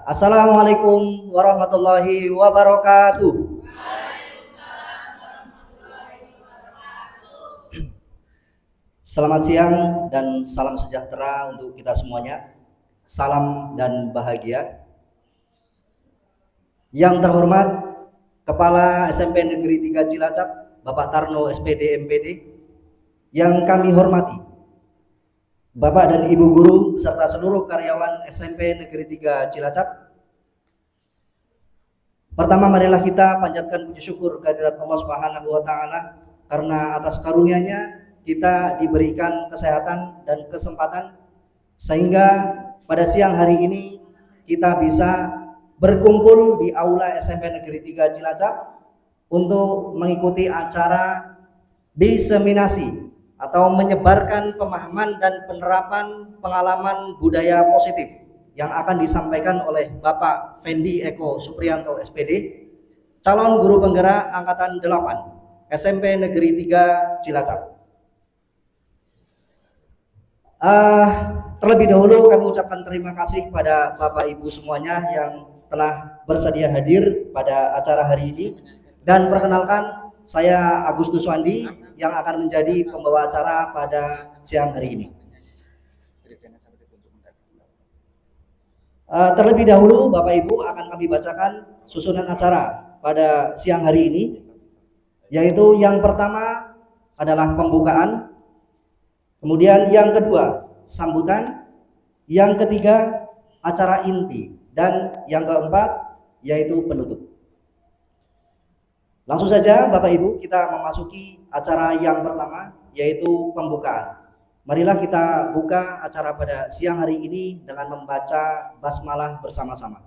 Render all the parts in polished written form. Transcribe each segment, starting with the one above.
Assalamualaikum warahmatullahi wabarakatuh. Selamat siang dan salam sejahtera untuk kita semuanya. Salam dan bahagia. Yang terhormat Kepala SMP Negeri 3 Cilacap, Bapak Tarno SPD MPD. Yang kami hormati Bapak dan Ibu guru beserta seluruh karyawan SMP Negeri 3 Cilacap. Pertama, marilah kita panjatkan puji syukur kehadirat Allah Subhanahu wa taala karena atas karunia-Nya kita diberikan kesehatan dan kesempatan sehingga pada siang hari ini kita bisa berkumpul di aula SMP Negeri 3 Cilacap untuk mengikuti acara diseminasi atau menyebarkan pemahaman dan penerapan pengalaman budaya positif yang akan disampaikan oleh Bapak Fendi Eko Supriyanto SPD, calon guru penggerak angkatan 8 SMP Negeri 3 Cilacap. Terlebih dahulu kami ucapkan terima kasih kepada Bapak Ibu semuanya yang telah bersedia hadir pada acara hari ini, dan perkenalkan saya Agustus Wandi yang akan menjadi pembawa acara pada siang hari ini. Terlebih dahulu Bapak Ibu akan kami bacakan susunan acara pada siang hari ini, yaitu yang pertama adalah pembukaan, kemudian yang kedua sambutan, yang ketiga acara inti, dan yang keempat yaitu penutup. Langsung saja Bapak Ibu kita memasuki acara yang pertama, yaitu pembukaan. Marilah kita buka acara pada siang hari ini dengan membaca basmalah bersama-sama.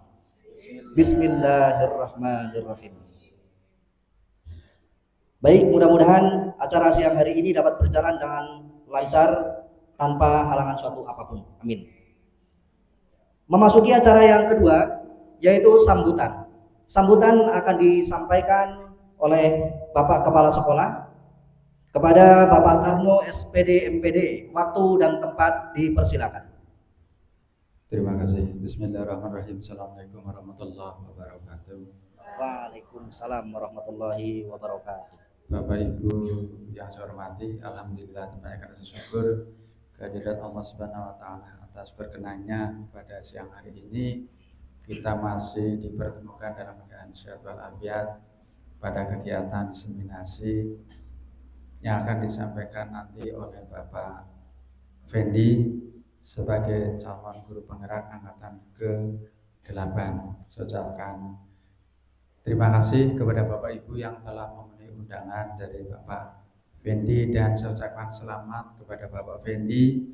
Bismillahirrahmanirrahim. Baik, mudah-mudahan acara siang hari ini dapat berjalan dengan lancar tanpa halangan suatu apapun. Amin. Memasuki acara yang kedua, yaitu sambutan. Sambutan akan disampaikan oleh Bapak Kepala Sekolah kepada Bapak Tarno SPD MPD. Waktu dan tempat dipersilakan. Terima kasih. Bismillahirrahmanirrahim. Assalamualaikum warahmatullahi wabarakatuh. Waalaikumsalam warahmatullahi wabarakatuh. Bapak Ibu yang saya hormati, alhamdulillah terima kasih syukur kehadirat Allah Subhanahu wa taala atas berkenannya pada siang hari ini kita masih dipertemukan dalam keadaan sehat walafiat pada kegiatan diseminasi yang akan disampaikan nanti oleh Bapak Fendi sebagai calon guru penggerak angkatan ke-8. Saya ucapkan terima kasih kepada Bapak Ibu yang telah memenuhi undangan dari Bapak Fendi, dan saya ucapkan selamat kepada Bapak Fendi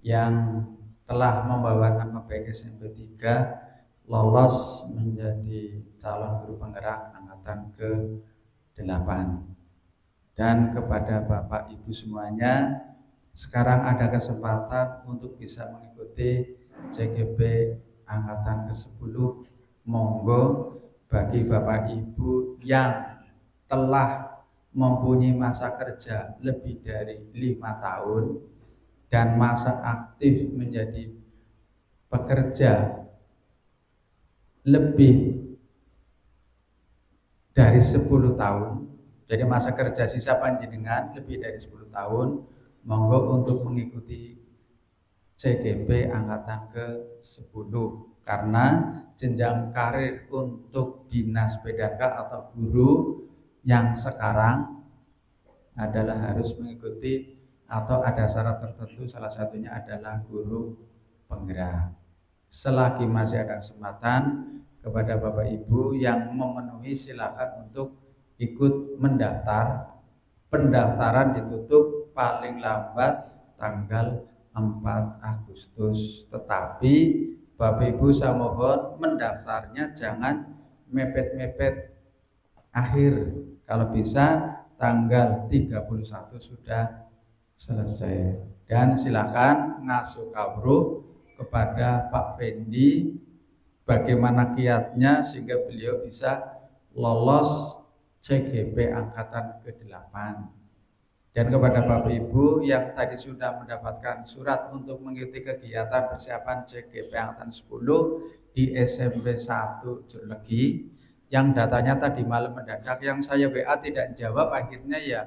yang telah membawa nama baik SMP 3 lolos menjadi calon guru penggerak angkatan ke-8. Dan kepada Bapak Ibu semuanya, sekarang ada kesempatan untuk bisa mengikuti CGP angkatan ke-10. Monggo bagi Bapak Ibu yang telah mempunyai masa kerja lebih dari 5 tahun dan masa aktif menjadi pekerja lebih dari 10 tahun, jadi masa kerja sisa panjenengan lebih dari 10 tahun, monggo untuk mengikuti CGP angkatan ke-10 karena jenjang karir untuk dinas PDK atau guru yang sekarang adalah harus mengikuti atau ada syarat tertentu, salah satunya adalah guru penggerak. Selagi masih ada kesempatan kepada Bapak Ibu yang memenuhi, silakan untuk ikut mendaftar. Pendaftaran ditutup paling lambat tanggal 4 Agustus. Tetapi Bapak Ibu saya mohon mendaftarnya jangan mepet-mepet akhir. Kalau bisa tanggal 31 sudah selesai. Dan silakan ngasuh kawruh kepada Pak Fendi bagaimana kiatnya sehingga beliau bisa lolos CGP angkatan ke-8. Dan kepada Bapak Ibu yang tadi sudah mendapatkan surat untuk mengikuti kegiatan persiapan CGP angkatan 10, di SMP 1 Jurlegi yang datanya tadi malam mendadak, yang saya WA tidak jawab, akhirnya ya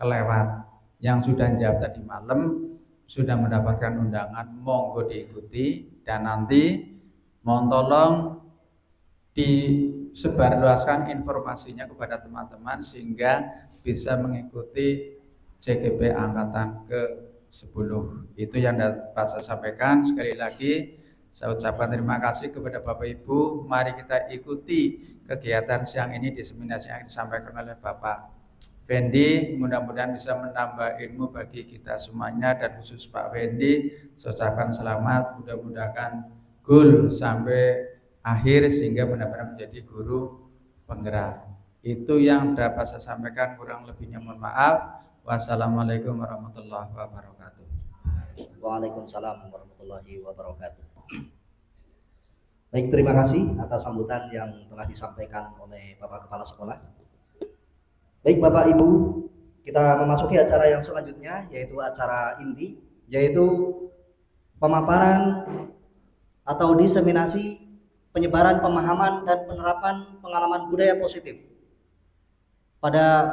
kelewat. Yang sudah jawab tadi malam sudah mendapatkan undangan, monggo diikuti, dan nanti mohon tolong disebarluaskan informasinya kepada teman-teman sehingga bisa mengikuti CGP angkatan ke-10. Itu yang dapat saya sampaikan. Sekali lagi saya ucapkan terima kasih kepada Bapak Ibu. Mari kita ikuti kegiatan siang ini, diseminasi yang disampaikan oleh Bapak Fendi. Mudah-mudahan bisa menambah ilmu bagi kita semuanya, dan khusus Pak Fendi saya ucapkan selamat, mudah-mudahan goal sampai akhir sehingga benar-benar menjadi guru penggerak. Itu yang dapat saya sampaikan, kurang lebihnya mohon maaf. Wassalamualaikum warahmatullahi wabarakatuh. Waalaikumsalam warahmatullahi wabarakatuh. Baik, terima kasih atas sambutan yang telah disampaikan oleh Bapak Kepala Sekolah. Baik Bapak Ibu, kita memasuki acara yang selanjutnya, yaitu acara inti, yaitu pemaparan atau diseminasi penyebaran pemahaman dan penerapan pengalaman budaya positif pada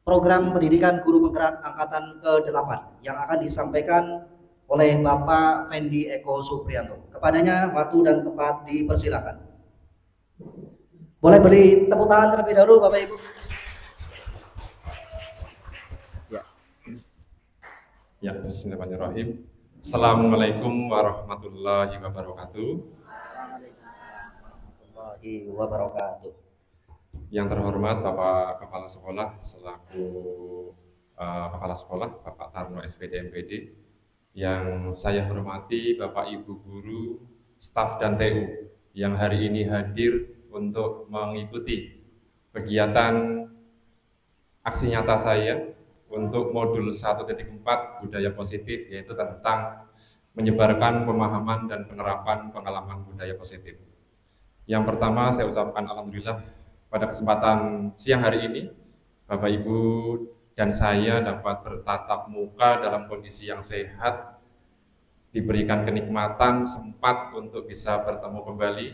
program pendidikan guru penggerak angkatan ke-8 yang akan disampaikan oleh Bapak Fendi Eko Supriyanto. Kepadanya waktu dan tempat dipersilakan. Boleh beri tepuk tangan terlebih dahulu Bapak Ibu. Ya, bismillahirrahmanirrahim. Assalamualaikum warahmatullahi wabarakatuh. Warahmatullahi wabarakatuh. Yang terhormat Bapak Kepala Sekolah selaku Kepala Sekolah Bapak Tarno SPD MPD, yang saya hormati Bapak Ibu guru, staf dan TU yang hari ini hadir untuk mengikuti kegiatan aksi nyata saya untuk modul 1.4 budaya positif, yaitu tentang menyebarkan pemahaman dan penerapan pengalaman budaya positif. Yang pertama saya ucapkan alhamdulillah pada kesempatan siang hari ini Bapak Ibu dan saya dapat bertatap muka dalam kondisi yang sehat, diberikan kenikmatan sempat untuk bisa bertemu kembali.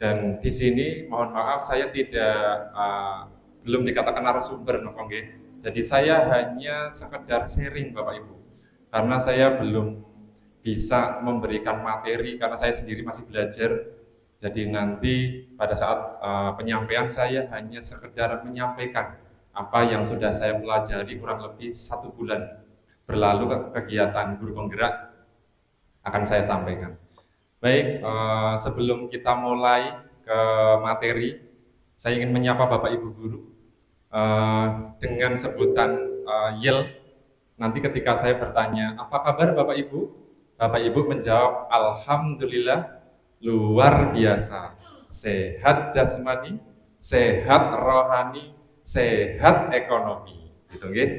Dan di sini mohon maaf saya tidak belum dikatakan narasumber, nggih. Jadi saya hanya sekedar sharing Bapak Ibu, karena saya belum bisa memberikan materi karena saya sendiri masih belajar. Jadi nanti pada saat penyampaian saya hanya sekedar menyampaikan apa yang sudah saya pelajari kurang lebih 1 bulan berlalu kegiatan guru penggerak akan saya sampaikan. Baik, sebelum kita mulai ke materi, saya ingin menyapa Bapak Ibu guru dengan sebutan yel. Nanti ketika saya bertanya, apa kabar Bapak Ibu? Bapak Ibu menjawab, alhamdulillah, luar biasa, sehat jasmani, sehat rohani, sehat ekonomi. Gitu nggih.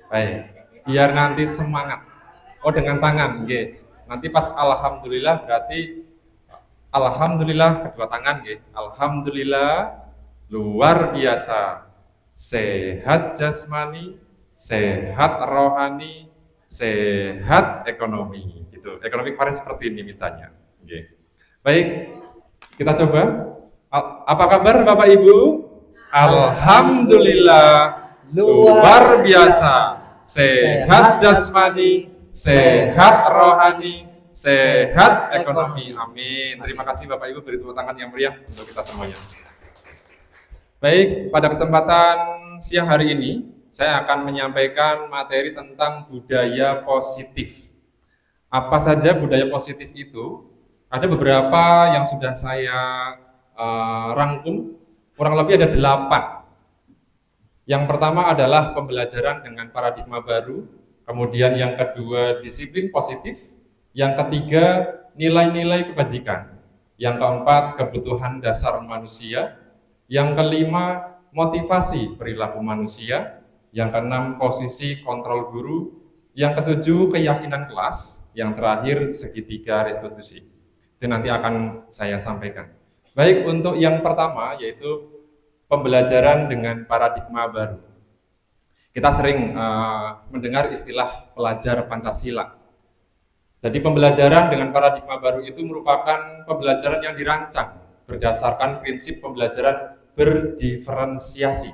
Baik, biar nanti semangat. Oh, dengan tangan nggih. Nanti pas alhamdulillah berarti alhamdulillah kedua tangan nggih. Alhamdulillah luar biasa, sehat jasmani, sehat rohani, sehat ekonomi. Gitu. Ekonomi kemarin seperti ini mintanya. Okay. Baik, kita coba. Apa kabar Bapak Ibu? Alhamdulillah luar biasa, sehat jasmani, sehat rohani, sehat ekonomi. Amin. Terima kasih Bapak Ibu, beri tepuk tangan yang meriah untuk kita semuanya. Baik, pada kesempatan siang hari ini, saya akan menyampaikan materi tentang budaya positif. Apa saja budaya positif itu? Ada beberapa yang sudah saya rangkum, kurang lebih ada 8. Yang pertama adalah pembelajaran dengan paradigma baru, kemudian yang kedua disiplin positif, yang ketiga nilai-nilai kebajikan, yang keempat kebutuhan dasar manusia, yang kelima, motivasi perilaku manusia. Yang keenam, posisi kontrol guru. Yang ketujuh, keyakinan kelas. Yang terakhir, segitiga restitusi. Itu nanti akan saya sampaikan. Baik, untuk yang pertama, yaitu pembelajaran dengan paradigma baru. Kita sering mendengar istilah pelajar Pancasila. Jadi pembelajaran dengan paradigma baru itu merupakan pembelajaran yang dirancang berdasarkan prinsip pembelajaran berdiferensiasi,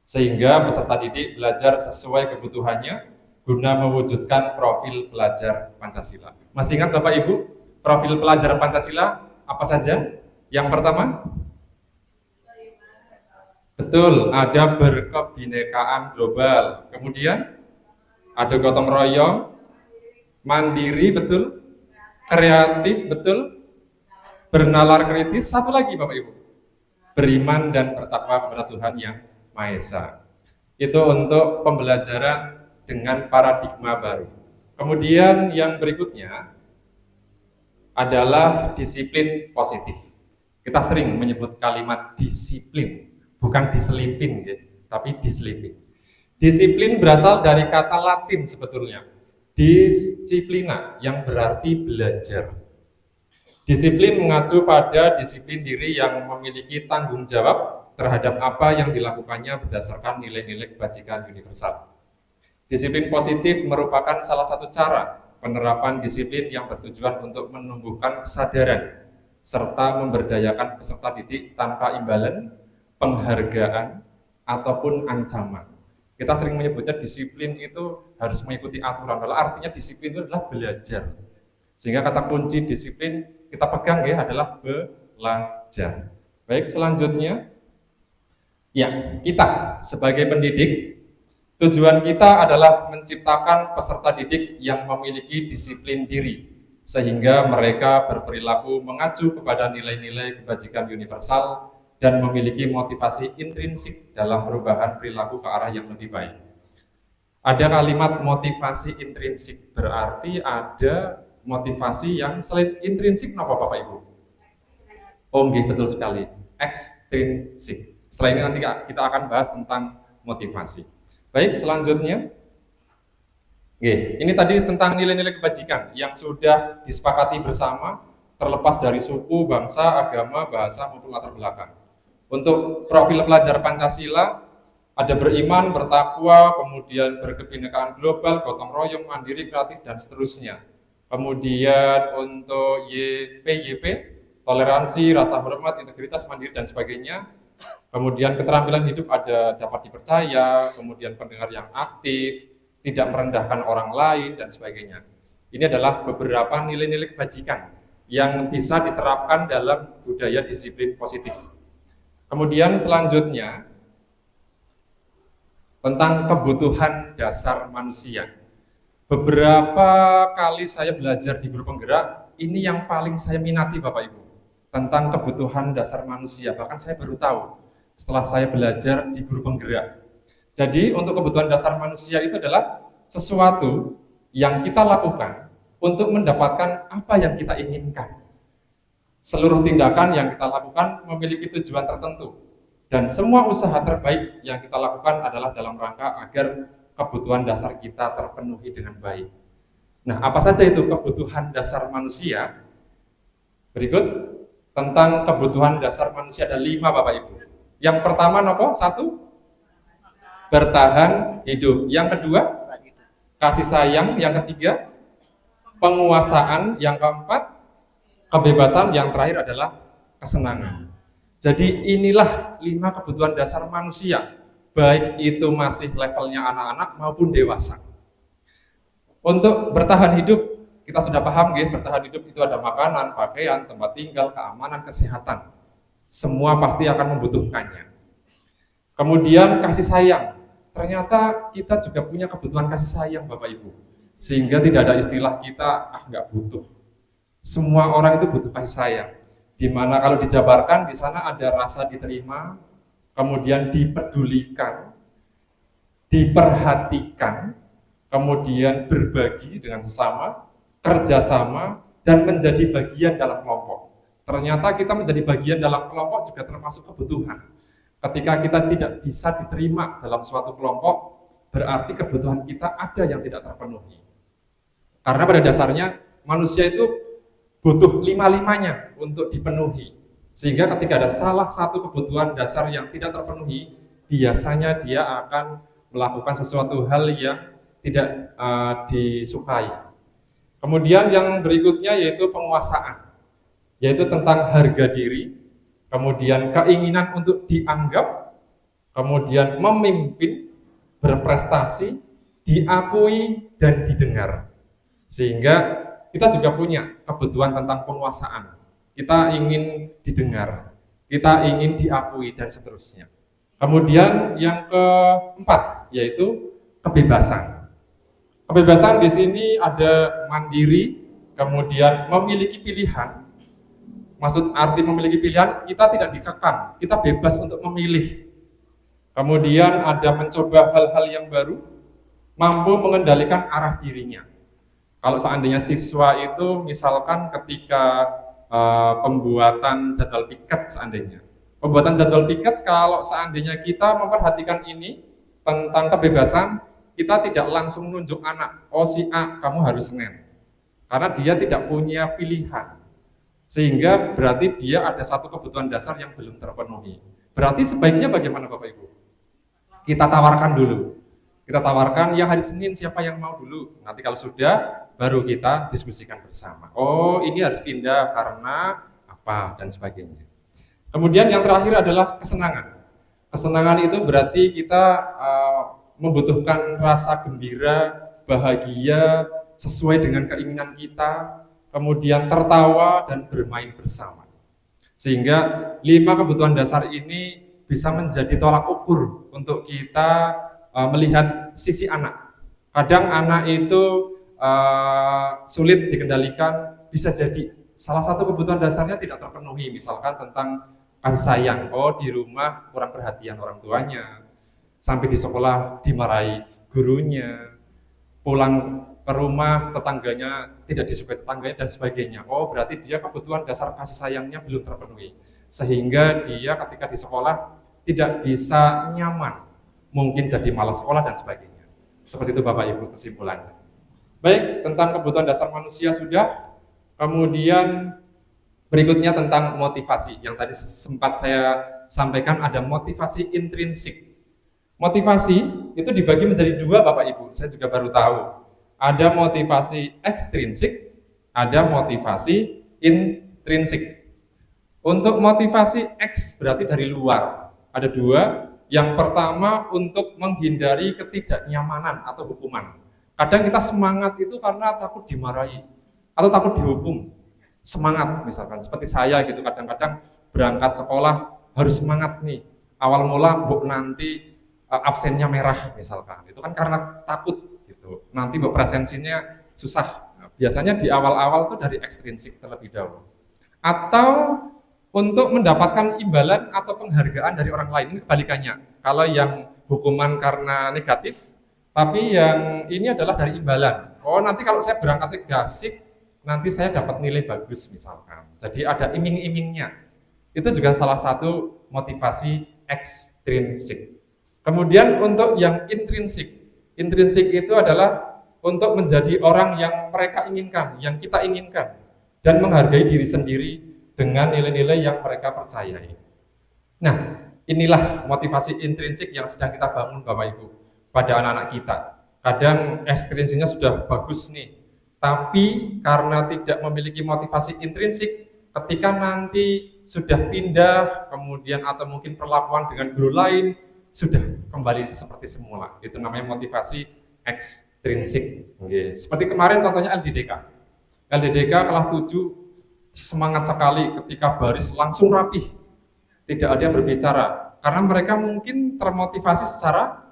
sehingga peserta didik belajar sesuai kebutuhannya guna mewujudkan profil pelajar Pancasila. Masih ingat Bapak Ibu, profil pelajar Pancasila apa saja? Yang pertama, betul, ada berkebinekaan global. Kemudian ada gotong royong, mandiri, betul, kreatif, betul, bernalar kritis. Satu lagi Bapak Ibu, beriman dan bertakwa kepada Tuhan yang Maha Esa. Itu untuk pembelajaran dengan paradigma baru. Kemudian yang berikutnya adalah disiplin positif. Kita sering menyebut kalimat disiplin, bukan diselipin, ya, tapi diselipin. Disiplin berasal dari kata Latin sebetulnya, disciplina, yang berarti belajar. Disiplin mengacu pada disiplin diri yang memiliki tanggung jawab terhadap apa yang dilakukannya berdasarkan nilai-nilai kebajikan universal. Disiplin positif merupakan salah satu cara penerapan disiplin yang bertujuan untuk menumbuhkan kesadaran serta memberdayakan peserta didik tanpa imbalan, penghargaan, ataupun ancaman. Kita sering menyebutnya disiplin itu harus mengikuti aturan. Kalau artinya disiplin itu adalah belajar. Sehingga kata kunci disiplin kita pegang ya adalah belajar. Baik, selanjutnya ya, kita sebagai pendidik, tujuan kita adalah menciptakan peserta didik yang memiliki disiplin diri sehingga mereka berperilaku mengacu kepada nilai-nilai kebajikan universal dan memiliki motivasi intrinsik dalam perubahan perilaku ke arah yang lebih baik. Ada kalimat motivasi intrinsik, berarti ada motivasi yang selain intrinsik, apa Bapak Ibu? Oh, betul sekali, ekstrinsik. Setelah ini nanti kita akan bahas tentang motivasi. Baik, selanjutnya. Oke, ini tadi tentang nilai-nilai kebajikan yang sudah disepakati bersama, terlepas dari suku, bangsa, agama, bahasa, maupun latar belakang. Untuk profil pelajar Pancasila, ada beriman, bertakwa, kemudian berkebinekaan global, gotong royong, mandiri, kreatif, dan seterusnya. Kemudian untuk YP, toleransi, rasa hormat, integritas, mandiri, dan sebagainya. Kemudian keterampilan hidup ada dapat dipercaya, kemudian pendengar yang aktif, tidak merendahkan orang lain, dan sebagainya. Ini adalah beberapa nilai-nilai kebajikan yang bisa diterapkan dalam budaya disiplin positif. Kemudian selanjutnya, tentang kebutuhan dasar manusia. Beberapa kali saya belajar di guru penggerak, ini yang paling saya minati Bapak Ibu, tentang kebutuhan dasar manusia. Bahkan saya baru tahu setelah saya belajar di guru penggerak. Jadi untuk kebutuhan dasar manusia itu adalah sesuatu yang kita lakukan untuk mendapatkan apa yang kita inginkan. Seluruh tindakan yang kita lakukan memiliki tujuan tertentu, dan semua usaha terbaik yang kita lakukan adalah dalam rangka agar kebutuhan dasar kita terpenuhi dengan baik. Nah, apa saja itu kebutuhan dasar manusia? Berikut tentang kebutuhan dasar manusia ada 5 Bapak Ibu. Yang pertama apa? 1, bertahan hidup. Yang kedua, kasih sayang. Yang ketiga, penguasaan. Yang keempat, kebebasan. Yang terakhir adalah kesenangan. Jadi inilah 5 kebutuhan dasar manusia, baik itu masih levelnya anak-anak maupun dewasa. Untuk bertahan hidup, kita sudah paham ya, bertahan hidup itu ada makanan, pakaian, tempat tinggal, keamanan, kesehatan. Semua pasti akan membutuhkannya. Kemudian kasih sayang. Ternyata kita juga punya kebutuhan kasih sayang Bapak Ibu. Sehingga tidak ada istilah kita nggak butuh. Semua orang itu butuh kasih sayang. Di mana kalau dijabarkan di sana ada rasa diterima, kemudian dipedulikan, diperhatikan, kemudian berbagi dengan sesama, kerjasama, dan menjadi bagian dalam kelompok. Ternyata kita menjadi bagian dalam kelompok juga termasuk kebutuhan. Ketika kita tidak bisa diterima dalam suatu kelompok, berarti kebutuhan kita ada yang tidak terpenuhi. Karena pada dasarnya manusia itu butuh 5-5-nya untuk dipenuhi. Sehingga ketika ada salah satu kebutuhan dasar yang tidak terpenuhi, biasanya dia akan melakukan sesuatu hal yang tidak disukai. Kemudian yang berikutnya yaitu penguasaan, yaitu tentang harga diri, kemudian keinginan untuk dianggap, kemudian memimpin, berprestasi, diakui, dan didengar. Sehingga kita juga punya kebutuhan tentang penguasaan. Kita ingin didengar, kita ingin diakui, dan seterusnya. Kemudian yang keempat yaitu kebebasan. Kebebasan di sini ada mandiri, kemudian memiliki pilihan. Maksud arti memiliki pilihan, kita tidak dikekang, kita bebas untuk memilih. Kemudian ada mencoba hal-hal yang baru, mampu mengendalikan arah dirinya. Kalau seandainya siswa itu misalkan ketika pembuatan jadwal piket seandainya. Pembuatan jadwal piket kalau seandainya kita memperhatikan ini tentang kebebasan, kita tidak langsung menunjuk anak, oh si A kamu harus Senin. Karena dia tidak punya pilihan. Sehingga berarti dia ada satu kebutuhan dasar yang belum terpenuhi. Berarti sebaiknya bagaimana Bapak Ibu? Kita tawarkan dulu. Kita tawarkan yang hari Senin siapa yang mau dulu. Nanti kalau sudah, baru kita diskusikan bersama. Oh ini harus pindah karena apa dan sebagainya. Kemudian yang terakhir adalah kesenangan. Kesenangan itu berarti kita membutuhkan rasa gembira, bahagia, sesuai dengan keinginan kita, kemudian tertawa dan bermain bersama. Sehingga 5 kebutuhan dasar ini bisa menjadi tolak ukur untuk kita melihat sisi anak. Kadang anak itu sulit dikendalikan, bisa jadi salah satu kebutuhan dasarnya tidak terpenuhi, misalkan tentang kasih sayang. Oh di rumah kurang perhatian orang tuanya, sampai di sekolah dimarahi gurunya, pulang ke rumah tetangganya tidak disukai tetangganya dan sebagainya. Oh berarti dia kebutuhan dasar kasih sayangnya belum terpenuhi, sehingga dia ketika di sekolah tidak bisa nyaman, mungkin jadi malas sekolah dan sebagainya. Seperti itu Bapak Ibu kesimpulannya. Baik, tentang kebutuhan dasar manusia sudah. Kemudian berikutnya tentang motivasi. Yang tadi sempat saya sampaikan ada motivasi intrinsik. Motivasi itu dibagi menjadi 2 Bapak Ibu, saya juga baru tahu. Ada motivasi ekstrinsik, ada motivasi intrinsik. Untuk motivasi X berarti dari luar, ada 2. Yang pertama untuk menghindari ketidaknyamanan atau hukuman. Kadang kita semangat itu karena takut dimarahi atau takut dihukum. Semangat misalkan, seperti saya gitu, kadang-kadang berangkat sekolah harus semangat nih. Awal mula Bu nanti absennya merah misalkan, itu kan karena takut gitu, nanti presensinya susah. Nah, biasanya di awal-awal tuh dari ekstrinsik terlebih dahulu, atau untuk mendapatkan imbalan atau penghargaan dari orang lain. Ini kebalikannya, kalau yang hukuman karena negatif, tapi yang ini adalah dari imbalan. Oh nanti kalau saya berangkatnya gasik, nanti saya dapat nilai bagus misalkan, jadi ada iming-imingnya. Itu juga salah satu motivasi ekstrinsik. Kemudian untuk yang intrinsik, intrinsik itu adalah untuk menjadi orang yang mereka inginkan, yang kita inginkan, dan menghargai diri sendiri dengan nilai-nilai yang mereka percayai. Nah, inilah motivasi intrinsik yang sedang kita bangun Bapak Ibu pada anak-anak kita. Kadang ekstrinsiknya sudah bagus nih, tapi karena tidak memiliki motivasi intrinsik, ketika nanti sudah pindah, kemudian atau mungkin perlakuan dengan guru lain, sudah kembali seperti semula. Itu namanya motivasi ekstrinsik. Oke. Seperti kemarin contohnya LDDK. LDDK kelas 7 semangat sekali ketika baris langsung rapih. Tidak ada yang berbicara karena mereka mungkin termotivasi secara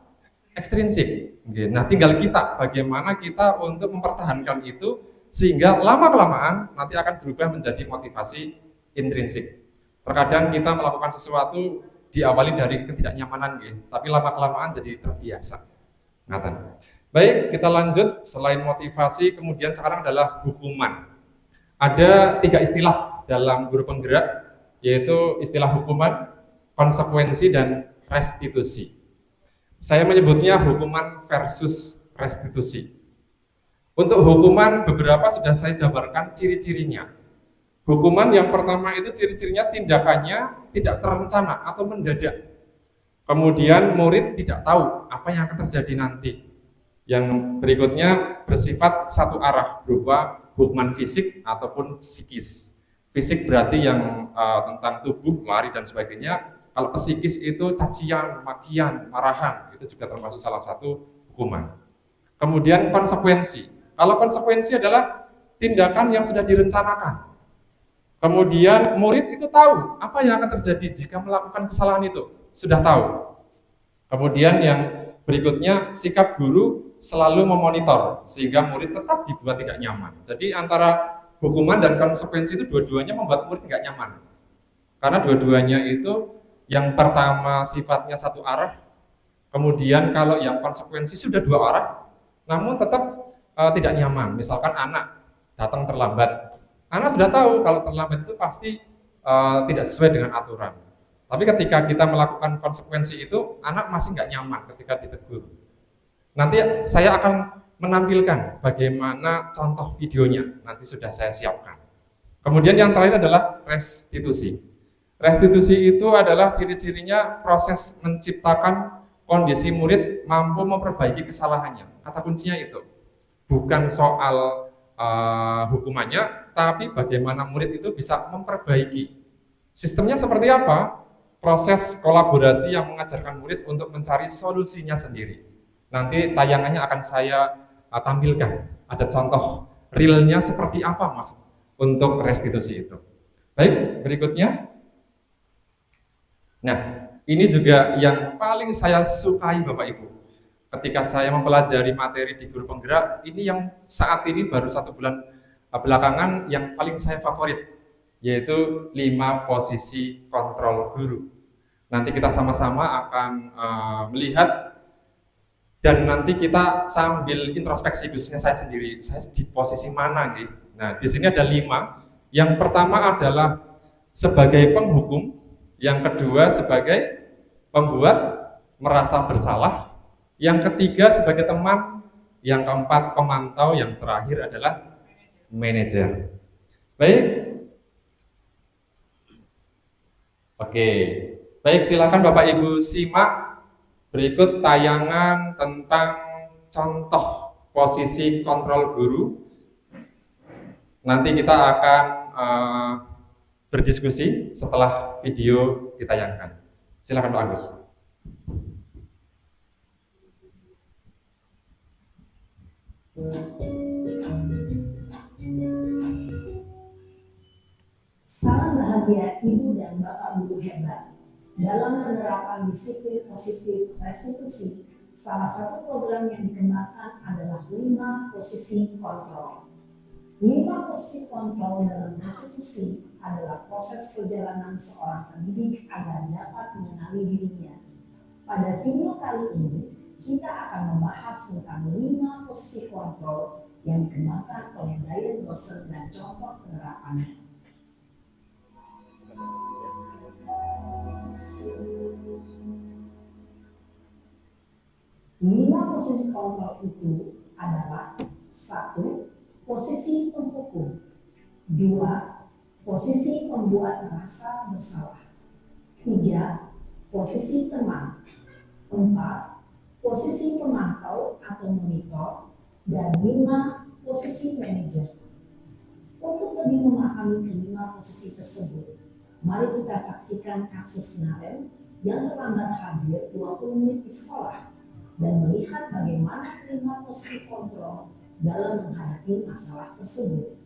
ekstrinsik. Oke. Nah, tinggal kita bagaimana kita untuk mempertahankan itu sehingga lama-kelamaan nanti akan berubah menjadi motivasi intrinsik. Terkadang kita melakukan sesuatu diawali dari ketidaknyamanan, tapi lama-kelamaan jadi terbiasa. Ngaten. Baik, kita lanjut. Selain motivasi, kemudian sekarang adalah hukuman. Ada 3 istilah dalam guru penggerak, yaitu istilah hukuman, konsekuensi, dan restitusi. Saya menyebutnya hukuman versus restitusi. Untuk hukuman, beberapa sudah saya jabarkan ciri-cirinya. Hukuman yang pertama itu ciri-cirinya tindakannya tidak terencana atau mendadak. Kemudian murid tidak tahu apa yang akan terjadi nanti. Yang berikutnya bersifat satu arah berupa hukuman fisik ataupun psikis. Fisik berarti yang tentang tubuh, lari dan sebagainya. Kalau psikis itu cacian, makian, marahan, itu juga termasuk salah satu hukuman. Kemudian konsekuensi. Kalau konsekuensi adalah tindakan yang sudah direncanakan. Kemudian murid itu tahu apa yang akan terjadi jika melakukan kesalahan itu, sudah tahu. Kemudian yang berikutnya, sikap guru selalu memonitor sehingga murid tetap dibuat tidak nyaman. Jadi antara hukuman dan konsekuensi itu dua-duanya membuat murid tidak nyaman. Karena dua-duanya itu yang pertama sifatnya satu arah, kemudian kalau yang konsekuensi sudah dua arah, namun tetap tidak nyaman. Misalkan anak datang terlambat, anak sudah tahu kalau terlambat itu pasti tidak sesuai dengan aturan. Tapi ketika kita melakukan konsekuensi itu, anak masih nggak nyaman ketika ditegur. Nanti saya akan menampilkan bagaimana contoh videonya, nanti sudah saya siapkan. Kemudian yang terakhir adalah restitusi. Restitusi itu adalah ciri-cirinya proses menciptakan kondisi murid mampu memperbaiki kesalahannya. Kata kuncinya itu. Bukan soal hukumannya, tapi bagaimana murid itu bisa memperbaiki. Sistemnya seperti apa? Proses kolaborasi yang mengajarkan murid untuk mencari solusinya sendiri. Nanti tayangannya akan saya tampilkan. Ada contoh realnya seperti apa mas untuk restitusi itu. Baik, berikutnya. Nah, ini juga yang paling saya sukai Bapak Ibu. Ketika saya mempelajari materi di guru penggerak, ini yang saat ini baru 1 bulan belakangan yang paling saya favorit, yaitu 5 posisi kontrol guru. Nanti kita sama-sama akan melihat dan nanti kita sambil introspeksi, khususnya saya sendiri, saya di posisi mana gitu. Nah, di sini ada 5. Yang pertama adalah sebagai penghukum, yang kedua sebagai pembuat merasa bersalah, yang ketiga sebagai teman, yang keempat pemantau, yang terakhir adalah manajer. Baik. Oke, baik silakan Bapak Ibu simak berikut tayangan tentang contoh posisi kontrol guru. Nanti kita akan berdiskusi setelah video ditayangkan. Silakan Pak Agus. Salam bahagia Ibu dan Bapak Guru hebat. Dalam penerapan disiplin positif restitusi, salah satu program yang dikembangkan adalah 5 posisi kontrol. 5 posisi kontrol dalam restitusi adalah proses perjalanan seorang pendidik agar dapat mengenali dirinya. Pada video kali ini, kita akan membahas tentang 5 posisi kontrol yang dikembangkan oleh Diane Dawson dan contoh penerapannya. Lima posisi kontrol itu adalah 1. Posisi penghukum, 2. Posisi pembuat merasa bersalah, 3. Posisi teman, 4. Posisi pemantau atau monitor, dan 5. Posisi manajer. Untuk lebih memahami kelima posisi tersebut, mari kita saksikan kasus Naren yang terlambat hadir 20 menit di sekolah dan melihat bagaimana kelima posisi kontrol dalam menghadapi masalah tersebut.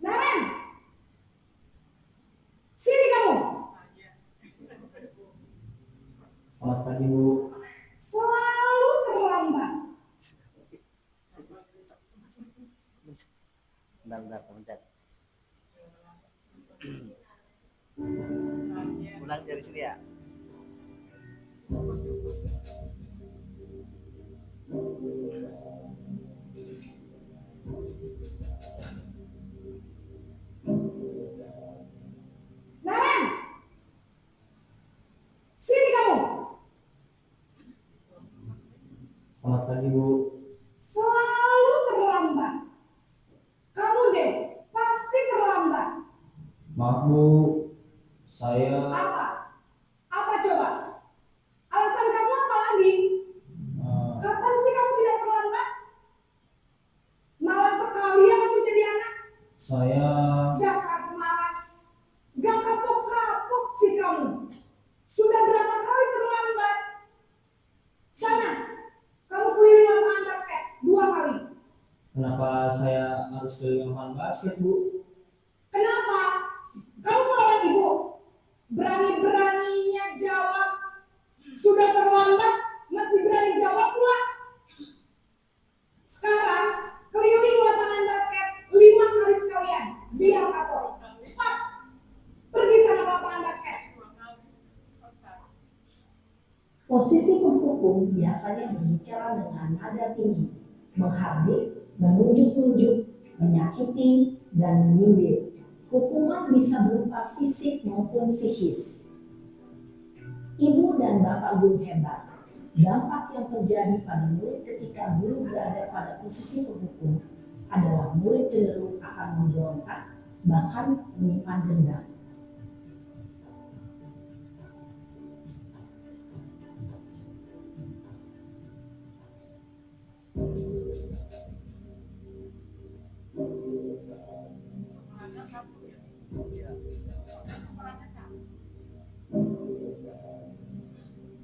Naren, sini kamu. Selamat pagi Bu. Selalu terlambat. Bentar, pencet. Ulang dari sini ya. Naren, sini kamu. Selamat pagi Bu. Selalu terlambat. Kamu deh, pasti terlambat. Maaf Bu, saya Apa? Apa coba? Alasan kamu apa lagi? eh, Kapan sih kamu tidak terlambat? Malas sekali ya kamu jadi anak. saya Dasar pemalas. Gak kapok-kapok sih kamu. Sudah berapa kali terlambat? Sana, kamu keliling lapangan basket 2 kali. kenapa saya harus keliling lapangan basket Bu? Kenapa? Kamu melawan ibu. Berani-beraninya jawab. Sudah terlambat, masih berani jawab pula. Sekarang, keliling lapangan basket 5 kali sekalian. Biar kapok. Cepat. Pergi sana ke lapangan basket. Posisi penghukum biasanya berbicara dengan nada tinggi, menghardik, menunjuk-nunjuk, menyakiti, dan menyindir. Hukuman bisa berupa fisik maupun psikis. Ibu dan bapak guru hebat. Dampak yang terjadi pada murid ketika guru berada pada posisi penghukum adalah murid cenderung akan memberontak, bahkan menyimpan dendam.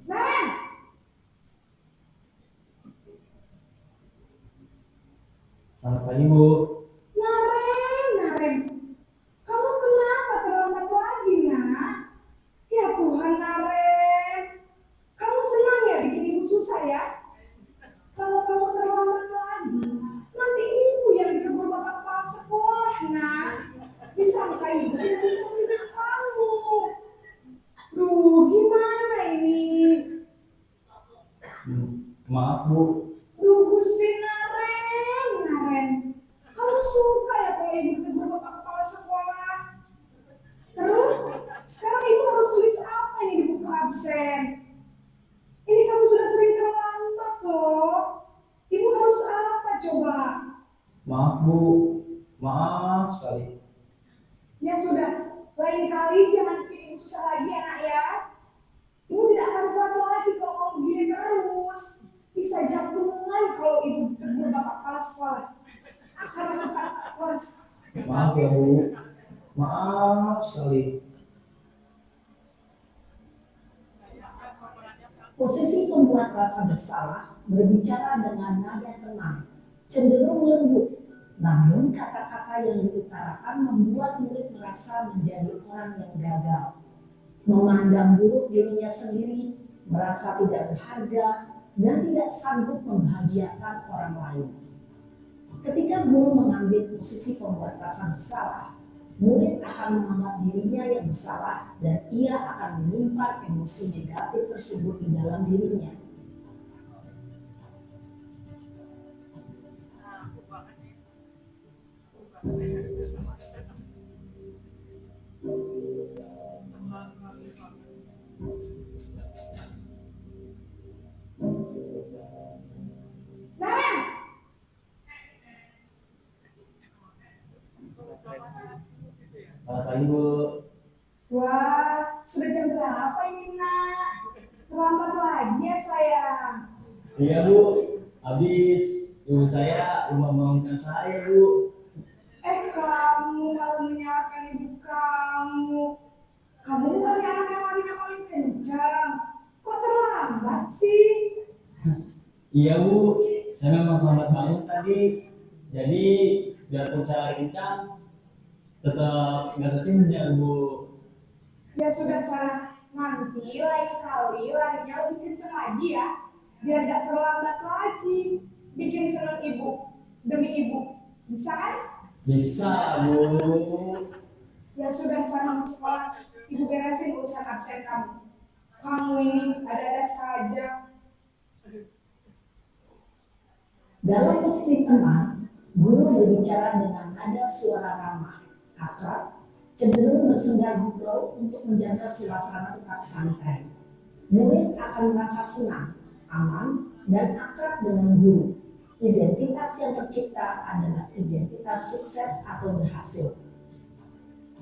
Naren, Selamat pagi Bu. Naren, kamu kenapa terlambat lagi, nak? Ya Tuhan, Naren, kamu senang ya bikin ibu susah ya? Kalau kamu terlambat lagi, nanti ibu yang ditegur bapak kepala sekolah, nak. Disangka ibu tidak bisa membina kamu. Duh, gimana ini? Maaf Bu, Duh, Gusti Naren, kamu suka ya kalau ibu tegur bapak kepala sekolah? Terus, sekarang ibu harus tulis apa ini di buku absen? Ini kamu sudah sering terlambat loh. Ibu harus apa coba? maaf Bu, maaf sekali. Ya sudah, lain kali jangan bikin ibu susah lagi ya nak ya. Ibu tidak akan kuat lagi kalau kamu begini terus. Bisa jantungan kalau ibu tegur bapak kepala sekolah. Sana cepat kelas. Maaf ya Bu, maaf sekali. Posisi pembuat rasa bersalah berbicara dengan nada tenang, cenderung lembut. Namun kata-kata yang diutarakan membuat murid merasa menjadi orang yang gagal. Memandang buruk dirinya sendiri, merasa tidak berharga, dan tidak sanggup membahagiakan orang lain. Ketika guru mengambil posisi pembuat rasa bersalah, murid akan menganggap dirinya yang bersalah dan ia akan menyimpan emosi negatif tersebut di dalam dirinya. Naren, Selamat pagi Bu. wah, sudah jam berapa ini nak? Terlambat lagi ya sayang. Iya Bu, habis ibu saya rumah bangunkan saya Bu. Kamu malah menyalahkan ibu kamu. Kamu bukannya anak yang larinya paling kencang. Kok terlambat sih? Iya Bu, saya memang terlambat bangun tadi. Jadi biarpun saya lari kencang, tetap nggak kekejar Bu. Ya sudah sana, nanti lain kali larinya lebih kencang lagi ya. Biar gak terlambat lagi. Bikin senang ibu, demi ibu. Bisa kan? Bisa Bu. Ya sudah sana masuk kelas. Ibu beresin urusan absen kamu. Kamu ini ada-ada saja. Dalam posisi tenang, guru berbicara dengan nada suara ramah, akrab, cenderung bersenda gurau untuk menjaga suasana tetap santai. Murid akan merasa senang aman, dan akrab dengan guru. Identitas yang tercipta adalah identitas sukses atau berhasil.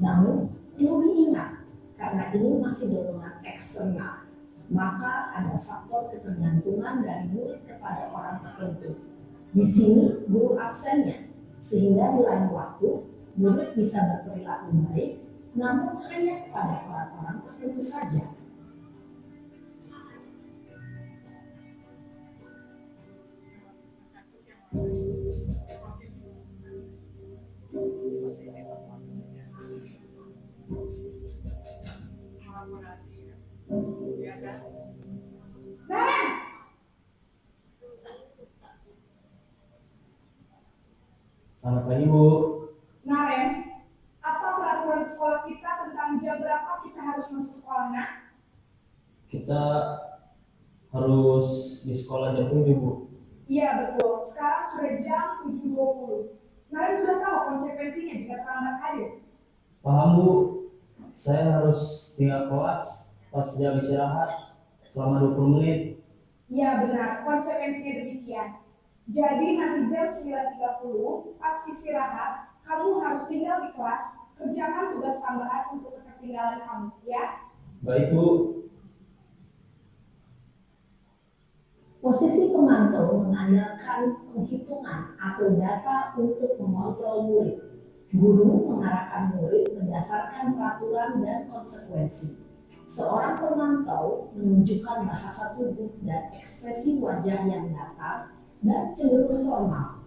Namun, perlu diingat, karena ini masih dorongan eksternal, maka ada faktor ketergantungan dari murid kepada orang tertentu. Di sini guru absennya, sehingga di lain waktu murid bisa berperilaku baik, namun hanya kepada orang-orang tertentu saja. Selamat pagi Bu. Naren, apa peraturan sekolah kita tentang jam berapa kita harus masuk sekolah, nak? Kita harus di sekolah jam 7 Bu. Iya betul, sekarang sudah jam 7.20. Naren sudah tahu konsekuensinya jika terlambat hadir. Paham Bu, saya harus tinggal kelas pas jam istirahat selama 20 menit. Iya benar, konsekuensinya demikian. Jadi nanti jam 9.30 pas istirahat, kamu harus tinggal di kelas, kerjakan tugas tambahan untuk ketertinggalan kamu, ya? Baik Bu. Posisi pemantau mengandalkan penghitungan atau data untuk mengontrol murid. Guru mengarahkan murid berdasarkan peraturan dan konsekuensi. Seorang pemantau menunjukkan bahasa tubuh dan ekspresi wajah yang datar dan cenderung formal.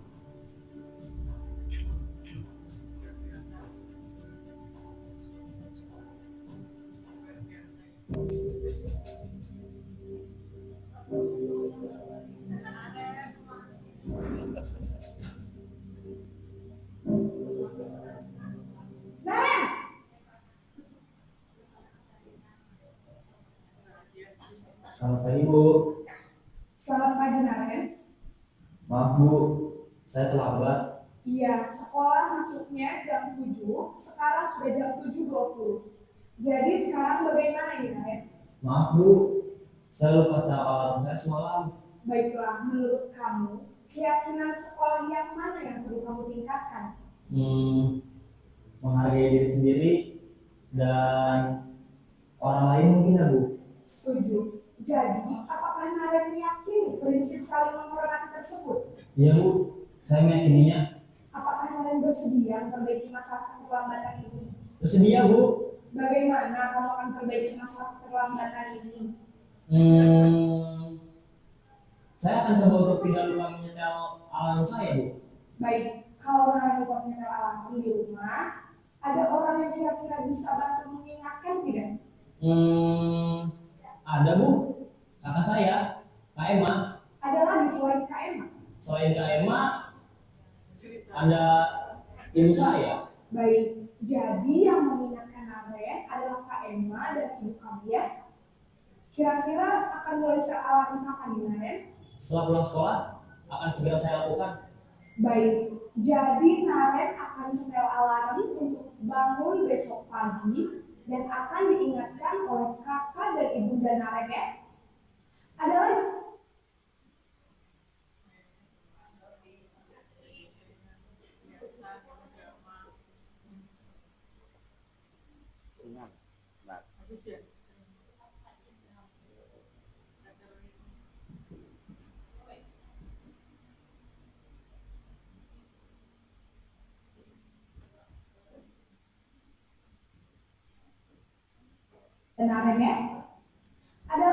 Naren! Selamat pagi Bu. Selamat pagi, Naren. Maaf Bu, saya terlambat. Iya, sekolah masuknya jam 7, sekarang sudah jam 7.20. Jadi sekarang bagaimana ini, Naren? Maaf Bu, saya lupa start alarm saya semalam. Baiklah, menurut kamu, keyakinan sekolah yang mana yang perlu kamu tingkatkan? Menghargai diri sendiri dan orang lain mungkin ya Bu. Setuju. Jadi, apakah Naren meyakini prinsip saling menghormati tersebut? Iya Bu, saya meyakininya. Apakah Naren bersedia memperbaiki masalah keterlambatan ini? Bersedia Bu. Bagaimana kamu akan perbaiki masalah keterlambatan ini? Saya akan coba untuk tidak lupa menyetel alarm saya Bu. Baik, kalau Naren lupa menyetel alarm di rumah, ada orang yang kira-kira bisa bantu mengingatkan tidak? Ada Bu, kakak saya, Kak Emma. Ada lagi selain Kak Emma? Selain Kak Emma, ada ibu saya. Baik, jadi yang mengingatkan Naren adalah Kak Emma dan ibu kamu ya? Kira-kira akan mulai set alarm kapan nih, Naren? Setelah pulang sekolah, akan segera saya lakukan. Baik, jadi Naren akan setel alarm untuk bangun besok pagi dan akan diingatkan oleh kakak dan ibunda Naren ya. Ada lagi? Dan Naren ya? Ada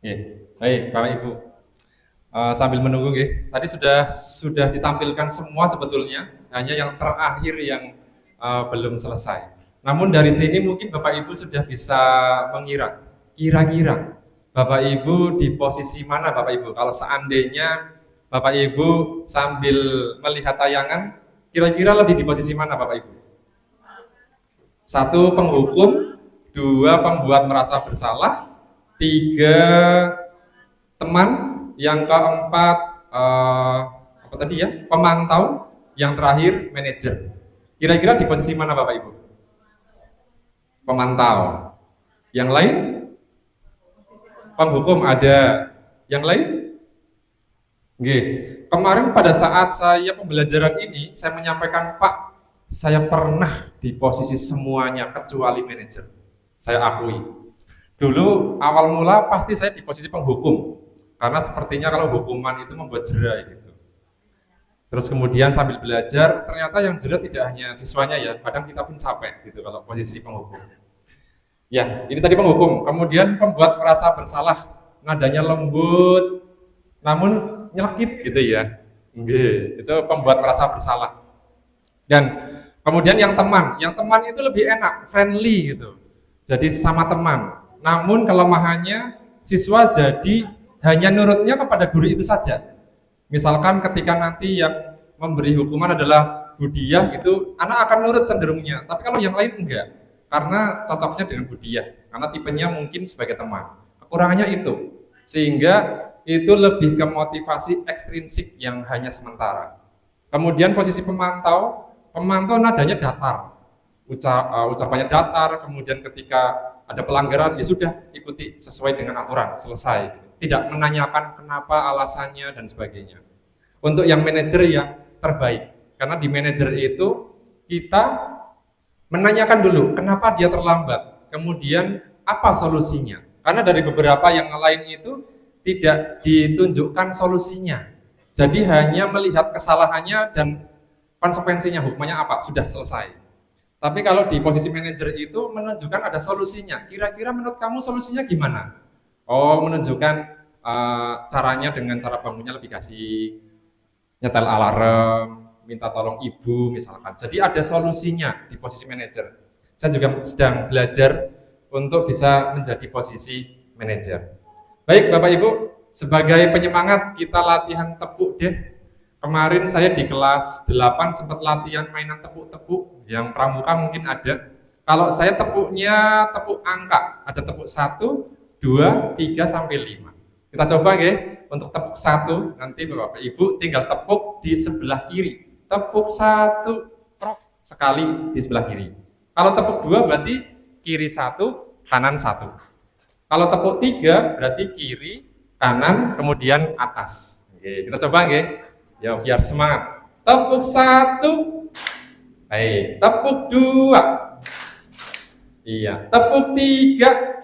Ya, baik Bapak Ibu. Sambil menunggu tadi sudah ditampilkan semua sebetulnya, hanya yang terakhir yang belum selesai. Namun dari sini mungkin Bapak Ibu sudah bisa mengira, kira-kira Bapak Ibu di posisi mana Bapak Ibu? Kalau seandainya Bapak Ibu sambil melihat tayangan, kira-kira lebih di posisi mana Bapak Ibu? 1 penghukum, 2 pembuat merasa bersalah, 3 teman, yang keempat apa tadi ya? Pemantau, yang terakhir manajer. Kira-kira di posisi mana Bapak Ibu? Pemantau. Yang lain? Penghukum ada. Yang lain? Oke. Kemarin pada saat saya pembelajaran ini, saya menyampaikan, Pak, saya pernah di posisi semuanya kecuali manajer. Saya akui. Dulu awal mula pasti saya di posisi penghukum. Karena sepertinya kalau hukuman itu membuat jera gitu. Terus kemudian sambil belajar, ternyata yang jera tidak hanya siswanya ya, kadang kita pun capek gitu kalau posisi penghukum. Ya, ini tadi penghukum. Kemudian pembuat merasa bersalah, nadanya lembut, namun nyelekit gitu ya. Itu pembuat merasa bersalah. Dan kemudian yang teman itu lebih enak, friendly gitu. Jadi sama teman. Namun kelemahannya siswa jadi hanya nurutnya kepada guru itu saja. Misalkan ketika nanti yang memberi hukuman adalah Budiah, itu anak akan nurut cenderungnya. Tapi kalau yang lain enggak, karena cocoknya dengan Budiah, karena tipenya mungkin sebagai teman. Kekurangannya itu, sehingga itu lebih ke motivasi ekstrinsik yang hanya sementara. Kemudian posisi pemantau nadanya datar, ucapannya datar. Kemudian ketika ada pelanggaran ya sudah ikuti sesuai dengan aturan, selesai. Tidak menanyakan kenapa, alasannya dan sebagainya. Untuk yang manajer yang terbaik, karena di manajer itu kita menanyakan dulu kenapa dia terlambat, kemudian apa solusinya. Karena dari beberapa yang lain itu tidak ditunjukkan solusinya. Jadi hanya melihat kesalahannya dan konsekuensinya, hukumannya apa, sudah selesai. Tapi kalau di posisi manajer itu menunjukkan ada solusinya. Kira-kira menurut kamu solusinya gimana? Oh, menunjukkan caranya dengan cara bangunnya lebih kasih, nyetel alarm, minta tolong ibu misalkan. Jadi ada solusinya di posisi manajer. Saya juga sedang belajar untuk bisa menjadi posisi manajer. Baik Bapak Ibu, sebagai penyemangat kita latihan tepuk deh. Kemarin saya di kelas 8 sempat latihan mainan tepuk-tepuk, yang pramuka mungkin ada. Kalau saya tepuknya tepuk angka, ada tepuk 1, 2, 3, sampai 5. Kita coba ya, untuk tepuk 1, nanti Bapak Ibu tinggal tepuk di sebelah kiri. Tepuk 1, prok, sekali di sebelah kiri. Kalau tepuk 2 berarti kiri 1, kanan 1. Kalau tepuk 3 berarti kiri, kanan, kemudian atas. Oke, kita coba ya. Ya biar semangat. Tepuk 1. Baik, tepuk 2. Iya, tepuk 3.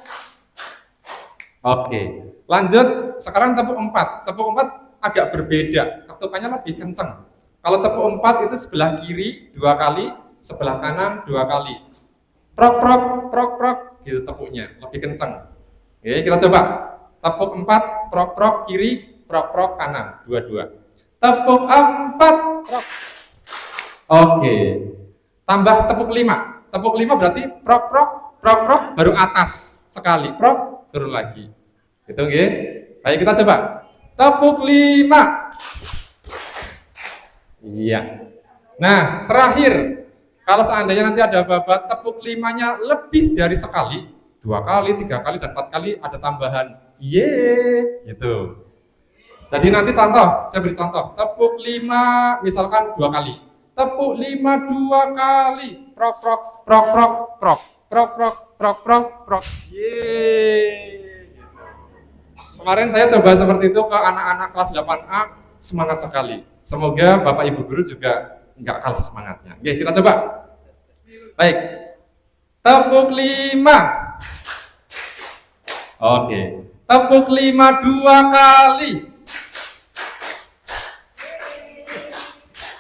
Oke, lanjut. Sekarang tepuk 4. Tepuk 4 agak berbeda, ketukannya lebih kencang. Kalau tepuk 4 itu sebelah kiri 2 kali, sebelah kanan 2 kali. Prok prok prok prok gitu tepuknya, lebih kencang. Oke, kita coba. Tepuk 4, prok prok kiri, prok prok kanan, 2-2. Tepuk 4, prok. Oke. Tambah tepuk 5. Tepuk 5 berarti prok prok prok prok baru atas sekali, prok turun lagi. Gitu nggih. Baik, kita coba. Tepuk 5. Iya. Nah, terakhir, kalau seandainya nanti ada babat tepuk 5-nya lebih dari sekali, 2 kali, 3 kali, dan 4 kali ada tambahan ye gitu. Jadi nanti contoh, saya beri contoh. Tepuk 5 misalkan 2 kali. Tepuk 5 2 kali. Prok prok prok prok prok prok prok prok prok prok. Ye. Kemarin saya coba seperti itu ke anak-anak kelas 8A, semangat sekali. Semoga Bapak Ibu guru juga nggak kalah semangatnya. Oke, kita coba. Baik. Tepuk 5. Oke, tepuk 5 2 kali.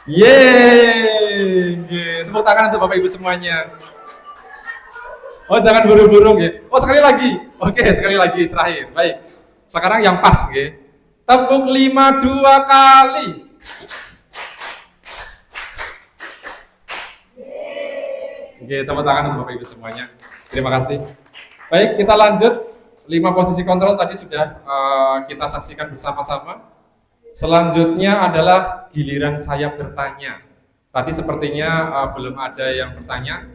Yeay, tepuk tangan untuk Bapak Ibu semuanya. Oh, jangan buru-buru ya. Oh, sekali lagi. Oke, sekali lagi terakhir. Baik. Sekarang yang pas ya. Tepuk 5 2 kali. Oke, tepuk tangan untuk Bapak Ibu semuanya. Terima kasih. Baik, kita lanjut. 5 posisi kontrol tadi sudah kita saksikan bersama-sama. Selanjutnya adalah giliran saya bertanya. Tadi sepertinya belum ada yang bertanya.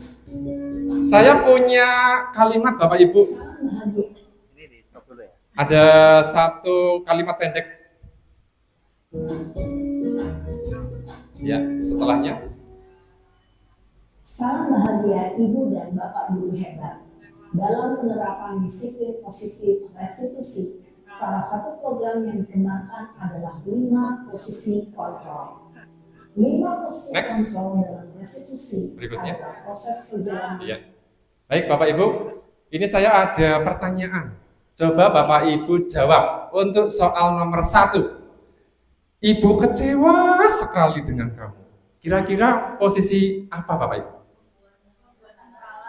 Saya punya kalimat Bapak Ibu. Ada satu kalimat pendek Ya, setelahnya. Salam bahagia Ibu dan Bapak Guru hebat. Dalam penerapan disiplin positif restitusi, salah satu program yang dikembangkan adalah 5 posisi kontrol. 5 posisi Next. kontrol dalam restitusi Berikutnya. adalah proses perjalanan. Iya. Baik Bapak Ibu, ini saya ada pertanyaan. Coba Bapak Ibu jawab untuk soal nomor 1. Ibu kecewa sekali dengan kamu. Kira-kira posisi apa Bapak Ibu?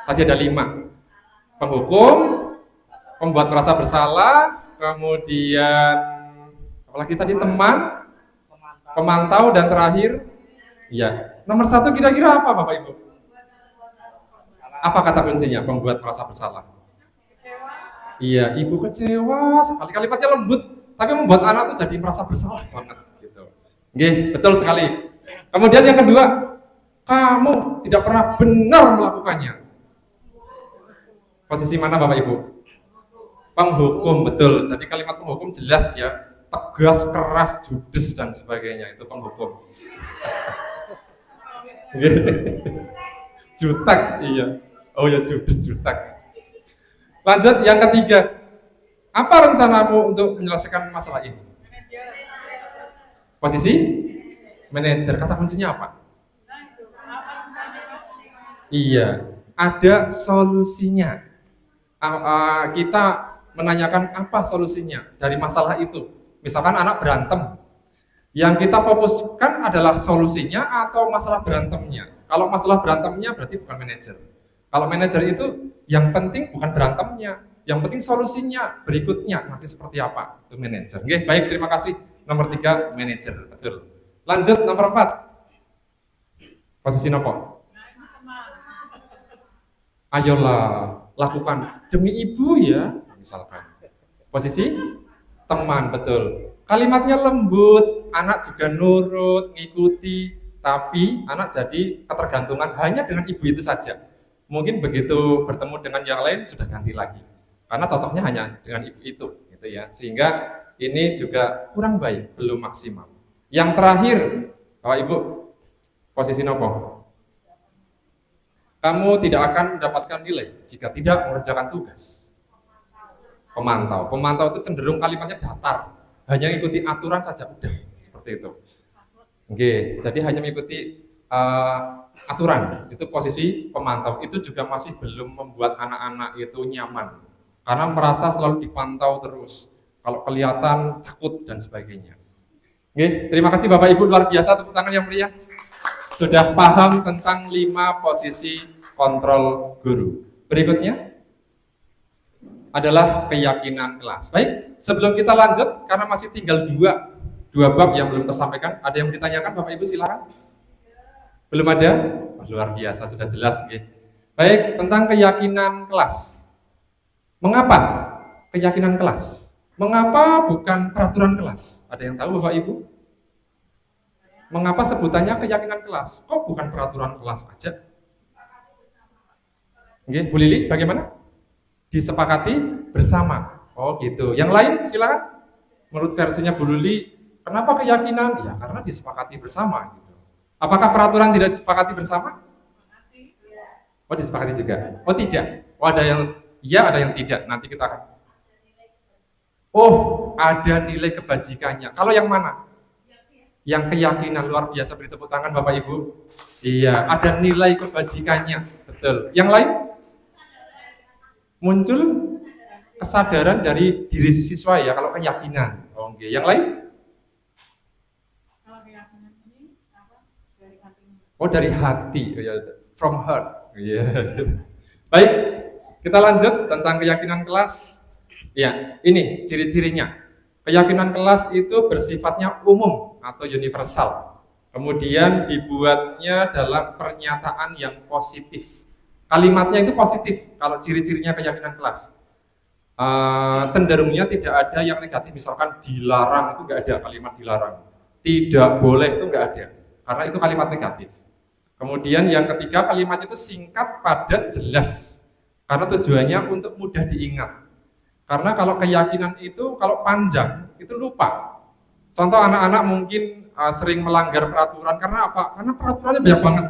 Tadi ada 5. Penghukum, pembuat merasa bersalah, kemudian apalagi tadi teman, pemantau, dan terakhir, ya. Nomor 1 kira-kira apa Bapak Ibu? Apa kata kuncinya? Pembuat merasa bersalah. Iya, ibu kecewa sekali. Kalimatnya lembut, tapi membuat anak tuh jadi merasa bersalah banget gitu. Oke, betul sekali. Kemudian yang kedua, kamu tidak pernah benar melakukannya. Posisi mana Bapak Ibu? Penghukum, betul. Jadi kalimat penghukum jelas ya, tegas, keras, judes dan sebagainya, itu penghukum. Jutek, iya. Oh ya, judes, jutek. Lanjut yang ketiga, apa rencanamu untuk menyelesaikan masalah ini? Posisi manajer, kata kuncinya apa? Iya, ada solusinya. Kita menanyakan apa solusinya dari masalah itu. Misalkan anak berantem, yang kita fokuskan adalah solusinya atau masalah berantemnya. Kalau masalah berantemnya berarti bukan manajer. Kalau manajer itu yang penting bukan berantemnya, yang penting solusinya berikutnya nanti seperti apa, itu manajer. Oke, baik, terima kasih. Nomor 3 manajer, betul. Lanjut nomor 4. Posisi nopo? Ayolah, lakukan demi ibu ya, misalkan. Posisi teman, betul. Kalimatnya lembut, anak juga nurut, ngikuti, tapi anak jadi ketergantungan hanya dengan ibu itu saja. Mungkin begitu bertemu dengan yang lain sudah ganti lagi, karena cocoknya hanya dengan ibu itu, gitu ya. Sehingga ini juga kurang baik, belum maksimal. Yang terakhir, Bapak Ibu, posisi nopo? Kamu tidak akan mendapatkan nilai jika tidak mengerjakan tugas. Pemantau, pemantau itu cenderung kalimatnya datar, hanya mengikuti aturan saja udah, seperti itu. Oke, jadi hanya mengikuti aturan, itu posisi pemantau. Itu juga masih belum membuat anak-anak itu nyaman, karena merasa selalu dipantau terus, kalau kelihatan takut dan sebagainya. Oke, terima kasih Bapak Ibu, luar biasa, tepuk tangan yang meriah. Sudah paham tentang 5 posisi kontrol guru. Berikutnya adalah keyakinan kelas. Baik, sebelum kita lanjut, karena masih tinggal dua bab yang belum tersampaikan, ada yang ditanyakan Bapak Ibu, silakan. Belum ada? Oh, luar biasa, sudah jelas. Okay. Baik, tentang keyakinan kelas. Mengapa keyakinan kelas? Mengapa bukan peraturan kelas? Ada yang tahu Bapak Ibu? Mengapa sebutannya keyakinan kelas? Kok bukan peraturan kelas aja? Oke, Bu Lili, bagaimana? Disepakati bersama. Oh gitu. Yang lain silakan. Menurut versinya Bu Lili, kenapa keyakinan? Ya karena disepakati bersama. Gitu. Apakah peraturan tidak disepakati bersama? Oh disepakati juga. Oh tidak. Oh ada yang iya, ada yang tidak. Nanti kita akan. Oh ada nilai kebajikannya. Kalau yang mana? Yang keyakinan, luar biasa, beri tepuk tangan Bapak Ibu. Iya, ada nilai kebajikannya. Betul. Yang lain? Muncul kesadaran dari diri siswa ya, kalau keyakinan. Oke, yang lain? Oh, dari hati. Oh, ya. From heart. Yeah. Baik, kita lanjut tentang keyakinan kelas. Ya, ini ciri-cirinya. Keyakinan kelas itu bersifatnya umum atau universal. Kemudian dibuatnya dalam pernyataan yang positif. Kalimatnya itu positif kalau ciri-cirinya keyakinan kelas. Cenderungnya tidak ada yang negatif, misalkan dilarang, itu nggak ada kalimat dilarang. Tidak boleh, itu nggak ada, karena itu kalimat negatif. Kemudian yang ketiga, kalimat itu singkat, padat, jelas, karena tujuannya untuk mudah diingat. Karena kalau keyakinan itu kalau panjang itu lupa. Contoh anak-anak mungkin sering melanggar peraturan karena apa? Karena peraturannya banyak banget.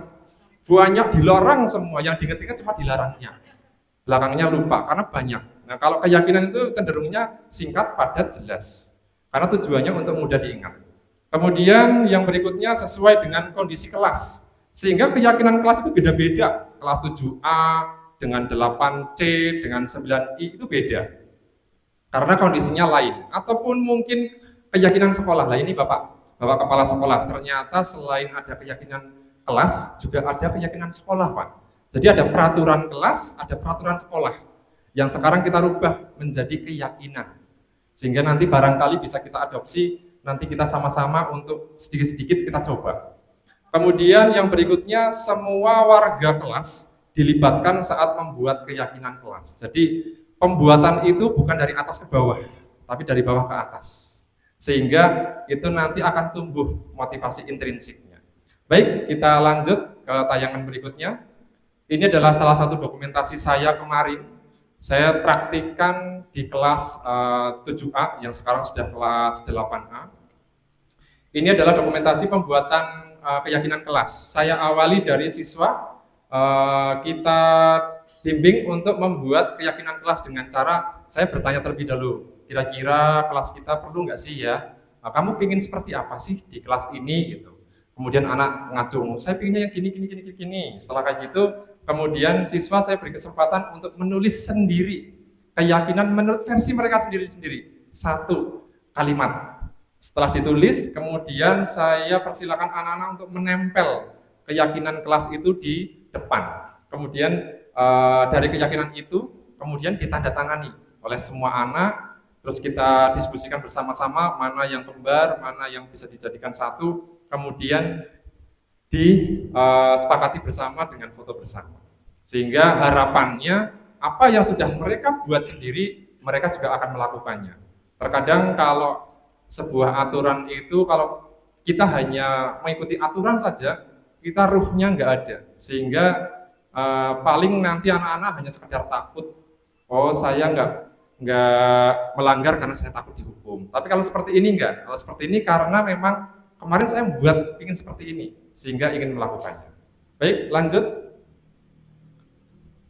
Banyak dilarang semua, yang diingat-ingat cuma dilarangnya. Belakangnya lupa karena banyak. Nah, kalau keyakinan itu cenderungnya singkat, padat, jelas. Karena tujuannya untuk mudah diingat. Kemudian yang berikutnya sesuai dengan kondisi kelas. Sehingga keyakinan kelas itu beda-beda. Kelas 7A dengan 8C, dengan 9I itu beda. Karena kondisinya lain. Ataupun mungkin keyakinan sekolah. Lah ini Bapak Kepala Sekolah, ternyata selain ada keyakinan kelas, juga ada keyakinan sekolah, Pak. Jadi ada peraturan kelas, ada peraturan sekolah. Yang sekarang kita rubah menjadi keyakinan. Sehingga nanti barangkali bisa kita adopsi, nanti kita sama-sama untuk sedikit-sedikit kita coba. Kemudian yang berikutnya, semua warga kelas dilibatkan saat membuat keyakinan kelas. Jadi pembuatan itu bukan dari atas ke bawah, tapi dari bawah ke atas. Sehingga itu nanti akan tumbuh motivasi intrinsiknya. Baik, kita lanjut ke tayangan berikutnya. Ini adalah salah satu dokumentasi saya kemarin. Saya praktikkan di kelas 7A yang sekarang sudah kelas 8A. Ini adalah dokumentasi pembuatan keyakinan kelas. Saya awali dari siswa, kita bimbing untuk membuat keyakinan kelas dengan cara saya bertanya terlebih dahulu. Kira-kira kelas kita perlu nggak sih ya? Kamu pingin seperti apa sih di kelas ini gitu? Kemudian anak ngacung, saya pinginnya yang gini. Setelah kayak gitu, kemudian siswa saya beri kesempatan untuk menulis sendiri keyakinan menurut versi mereka sendiri-sendiri. 1 kalimat. Setelah ditulis, kemudian saya persilakan anak-anak untuk menempel keyakinan kelas itu di depan. Kemudian dari keyakinan itu, kemudian ditandatangani oleh semua anak. Terus kita diskusikan bersama-sama mana yang kembar, mana yang bisa dijadikan satu. Kemudian disepakati bersama dengan foto bersama. Sehingga harapannya apa yang sudah mereka buat sendiri, mereka juga akan melakukannya. Terkadang kalau sebuah aturan itu, kalau kita hanya mengikuti aturan saja, kita ruhnya nggak ada. Sehingga paling nanti anak-anak hanya sekedar takut, oh saya nggak melanggar karena saya takut dihukum. Tapi kalau seperti ini enggak. Kalau seperti ini karena memang kemarin saya buat ingin seperti ini, sehingga ingin melakukannya. Baik, lanjut.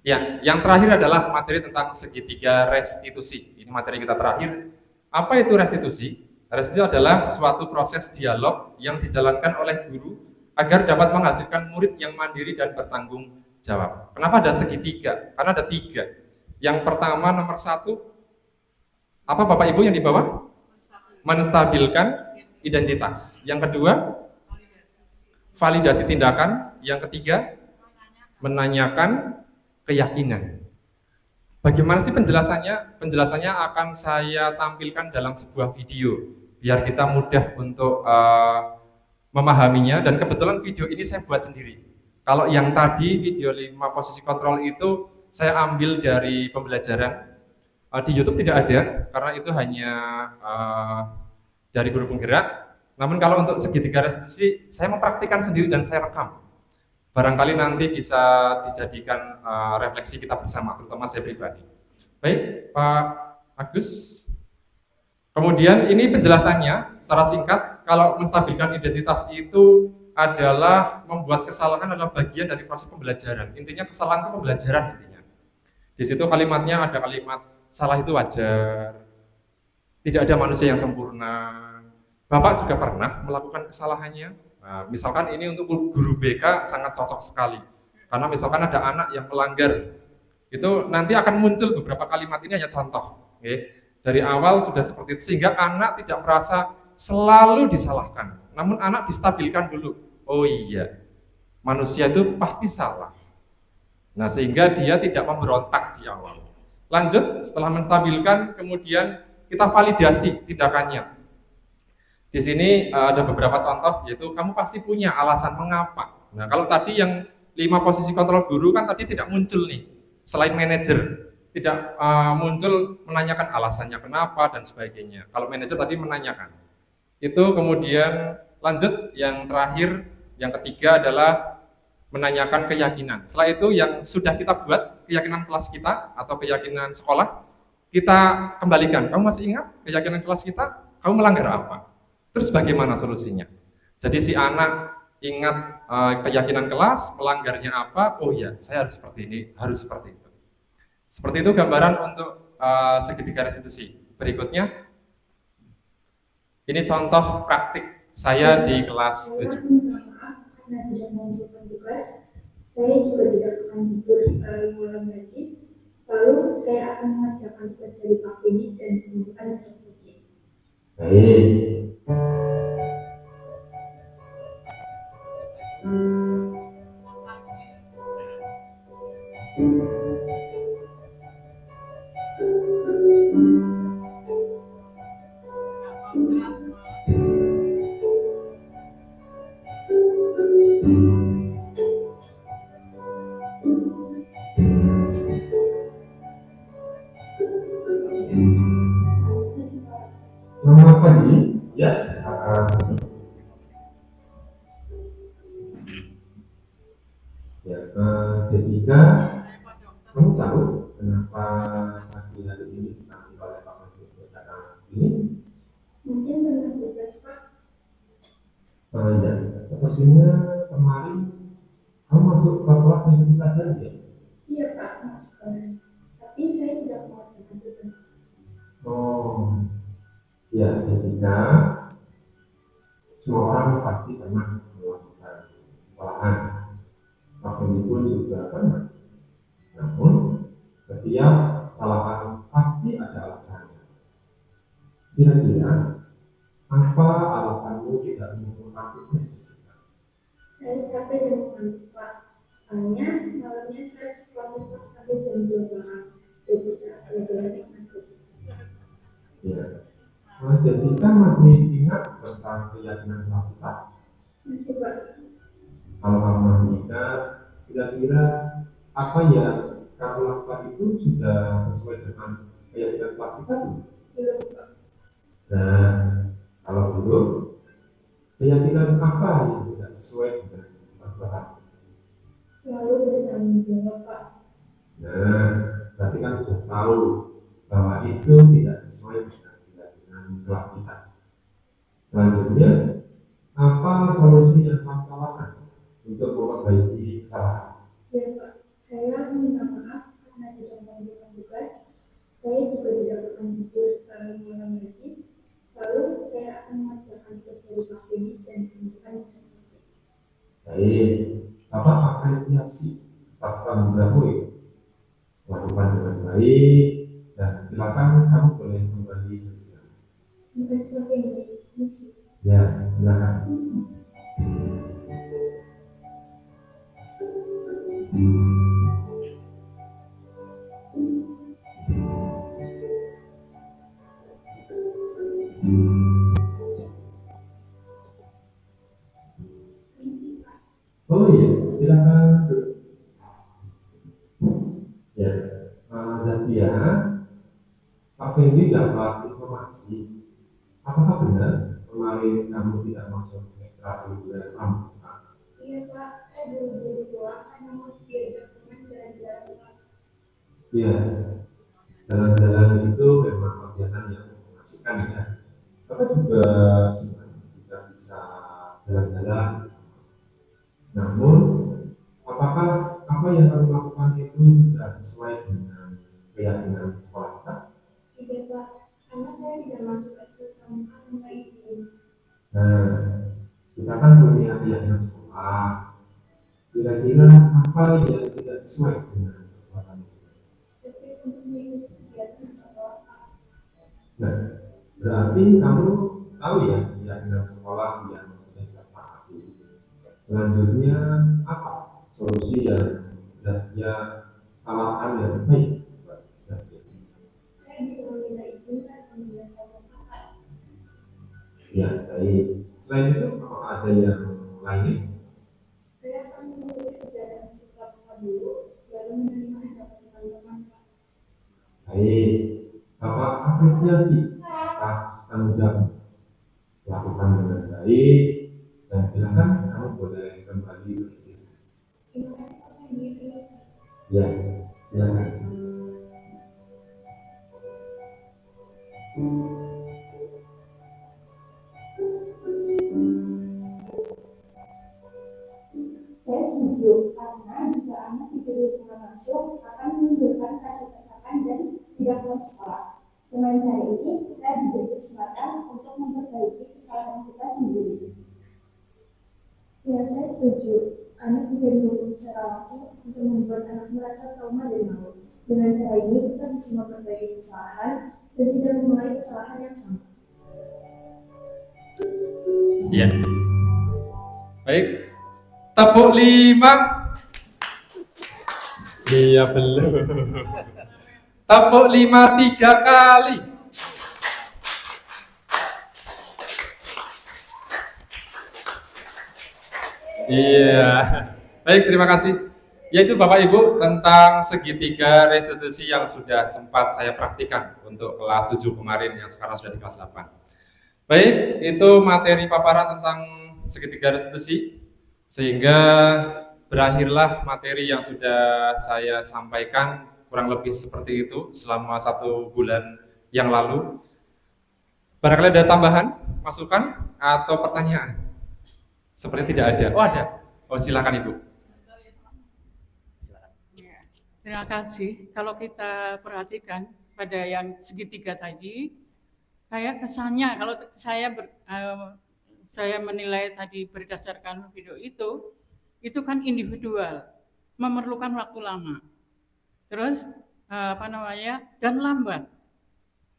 Ya, yang terakhir adalah materi tentang segitiga restitusi. Ini materi kita terakhir. Apa itu restitusi? Restitusi adalah suatu proses dialog yang dijalankan oleh guru agar dapat menghasilkan murid yang mandiri dan bertanggung jawab. Kenapa ada segitiga? Karena ada 3. Yang pertama, nomor 1, apa Bapak Ibu yang di bawah? Menstabilkan identitas. Yang kedua, validasi tindakan. Yang ketiga, menanyakan keyakinan. Bagaimana sih penjelasannya? Penjelasannya akan saya tampilkan dalam sebuah video, biar kita mudah untuk memahaminya. Dan kebetulan video ini saya buat sendiri. Kalau yang tadi, video 5 posisi kontrol itu, saya ambil dari pembelajaran. Di YouTube tidak ada, karena itu hanya dari guru penggerak. Namun kalau untuk segitiga restitusi, saya mempraktikkan sendiri dan saya rekam. Barangkali nanti bisa dijadikan refleksi kita bersama, terutama saya pribadi. Baik, Pak Agus. Kemudian ini penjelasannya secara singkat, kalau menstabilkan identitas itu adalah membuat kesalahan adalah bagian dari proses pembelajaran. Intinya kesalahan itu pembelajaran intinya. Di situ kalimatnya ada kalimat salah itu wajar, tidak ada manusia yang sempurna. Bapak juga pernah melakukan kesalahannya. Nah, misalkan ini untuk guru BK sangat cocok sekali. Karena misalkan ada anak yang melanggar, itu nanti akan muncul beberapa kalimat, ini hanya contoh. Dari awal sudah seperti itu, sehingga anak tidak merasa selalu disalahkan. Namun anak distabilkan dulu. Oh iya, manusia itu pasti salah. Nah, sehingga dia tidak memberontak di awal. Lanjut, setelah menstabilkan, kemudian kita validasi tindakannya. Di sini ada beberapa contoh, yaitu kamu pasti punya alasan mengapa. Nah, kalau tadi yang 5 posisi kontrol guru kan tadi tidak muncul nih, selain manajer, tidak muncul menanyakan alasannya kenapa dan sebagainya. Kalau manajer tadi menanyakan. Itu kemudian lanjut, yang terakhir, yang ketiga adalah menanyakan keyakinan. Setelah itu yang sudah kita buat, keyakinan kelas kita atau keyakinan sekolah, kita kembalikan. Kamu masih ingat keyakinan kelas kita? Kamu melanggar apa? Terus bagaimana solusinya? Jadi si anak ingat keyakinan kelas, melanggarnya apa? Oh ya, saya harus seperti ini, harus seperti itu. Seperti itu gambaran untuk segitiga restitusi. Berikutnya, ini contoh praktik saya di kelas 7. Minta maaf karena tidak mengumpulkan tugas. Saya juga tidak akan tidur malam lagi. Lalu saya akan mengerjakan tugas dari Pak Beni dan menunjukkan seperti. Baik. Selamat pagi. Ya, silakan. Ya, Jessica, kamu tahu kenapa pagi hari ini dipanggil oleh Pak Menteri datang ke sini? Mungkin tentang tugas Pak. Ya, sepertinya kemarin kamu masuk ke kelas minggu pelajaran ya? Iya Pak, masuk kelas. Tapi saya tidak mengerjakan tugas. Oh, ya Jessica, semua orang pasti pernah melakukan kesalahan. Waktu pun juga pernah. Namun, setiap kesalahan pasti ada alasannya. Kira-kira, apa alasanmu tidak mengumpulkan tugas Jessica? Saya capek dan mengantuk Pak. Soalnya malamnya saya sekolah sampai jam 2 malam. Jadi saya benar-benar mengantuk. Ya. Jessica masih ingat tentang keyakinan kelas kita? Masih Pak. Kalau kamu masih ingat, kira-kira apa yang kamu lakukan itu sudah sesuai dengan keyakinan kelas kita belum? Belum Pak. Nah, kalau belum, keyakinan apa yang tidak sesuai dengan kelas kita? Selalu bertanggung jawab Pak. Nah, berarti kan sudah tahu bahwa itu tidak sesuai dengan keyakinan kelas kita. Selanjutnya, apa solusi yang kamu tawarkan untuk memperbaiki kesalahan? Ya Pak, saya minta maaf karena tidak mengerjakan tugas. Saya juga tidak akan tidur malam lagi. Lalu saya akan mengerjakan tugas dari Pak Beni dan menunjukkan seperti. Baik, Bapak apresiasi atas tanggung jawab itu. Lakukan dengan baik dan silakan kamu boleh kembali bersama. Terima kasih Pak Beni. Misi. Ya, silakan. Oh iya, silakan. Ya, Zaskia, Pak Fendi dapat informasi. Apakah benar kemarin kamu tidak masuk ekstrakurikuler kamu? Iya Pak, saya buru-buru pulang karena mau diajak teman jalan-jalan Pak. Iya, jalan-jalan itu memang kegiatan yang mengasihkan ya. Bapak juga sebenarnya juga bisa jalan-jalan. Namun, apakah apa yang kamu lakukan itu sudah sesuai dengan keyakinan sekolah kita? Iya Pak, karena saya tidak masuk SPK tanpa izin. Nah, kita kan punya keyakinan sekolah. Kira-kira apa yang tidak sesuai dengan perbuatan kita? Tapi untuk mengikuti kegiatan sekolah Pak. Nah, berarti kamu tahu ya keyakinan sekolah yang sudah kita sepakati. Selanjutnya apa solusi yang Zaskia tawarkan yang baik buat Zaskia? Saya bisa meminta izin dan meminta Pak. Ya, baik. Selain itu, apakah ada yang lainnya? Saya akan mengikuti kegiatan sekolah Pak dulu, lalu menerima ajakan teman-teman Pak. Baik, Bapak apresiasi atas tanggung jawab. Lakukan dengan baik dan silakan kamu boleh kembali beristirahat. Terima kasih Pak Beni. Ya, silakan. Ya, saya setuju. Karena jika dihukum secara langsung bisa membuat anak merasa trauma dan malu. Dengan cara ini kita bisa memperbaiki kesalahan dan tidak mengulangi kesalahan yang sama. Iya. Baik. Tepuk 5. Iya belum. Tepuk 5 3 kali. Iya. Baik, terima kasih. Yaitu Bapak Ibu tentang segitiga restitusi yang sudah sempat saya praktikan untuk kelas 7 kemarin yang sekarang sudah di kelas 8. Baik, itu materi paparan tentang segitiga restitusi sehingga berakhirlah materi yang sudah saya sampaikan kurang lebih seperti itu selama 1 bulan yang lalu. Barangkali ada tambahan, masukan, atau pertanyaan? Seperti tidak ada. Oh ada. Oh silakan Ibu. Ya, terima kasih. Kalau kita perhatikan pada yang segitiga tadi, kayak kesannya kalau saya menilai tadi berdasarkan video itu kan individual, memerlukan waktu lama. Terus dan lambat.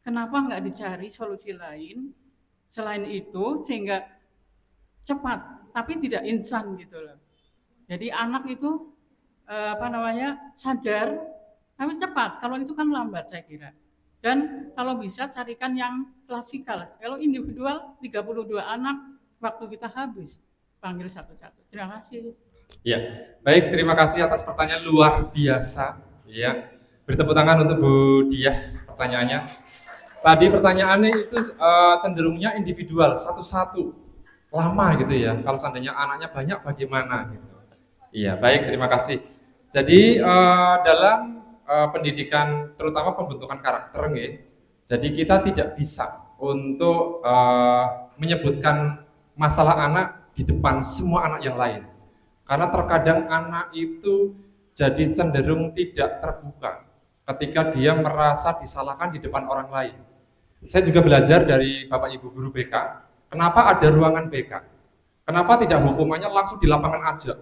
Kenapa nggak dicari solusi lain selain itu sehingga cepat tapi tidak instan gitu loh. Jadi anak itu sadar tapi cepat. Kalau itu kan lambat saya kira. Dan kalau bisa carikan yang klasikal. Kalau individual 32 anak waktu kita habis. Panggil satu-satu. Terima kasih. Ya, baik, terima kasih atas pertanyaan luar biasa. Ya, beri tepuk tangan untuk Bu Diah pertanyaannya. Tadi pertanyaannya itu cenderungnya individual, satu-satu. Lama gitu ya, kalau seandainya anaknya banyak bagaimana gitu. Iya, baik, terima kasih. Jadi dalam pendidikan, terutama pembentukan karakter nih, jadi kita tidak bisa untuk menyebutkan masalah anak di depan semua anak yang lain. Karena terkadang anak itu jadi cenderung tidak terbuka ketika dia merasa disalahkan di depan orang lain. Saya juga belajar dari Bapak Ibu guru BK. Kenapa ada ruangan BK? Kenapa tidak hukumannya langsung di lapangan aja?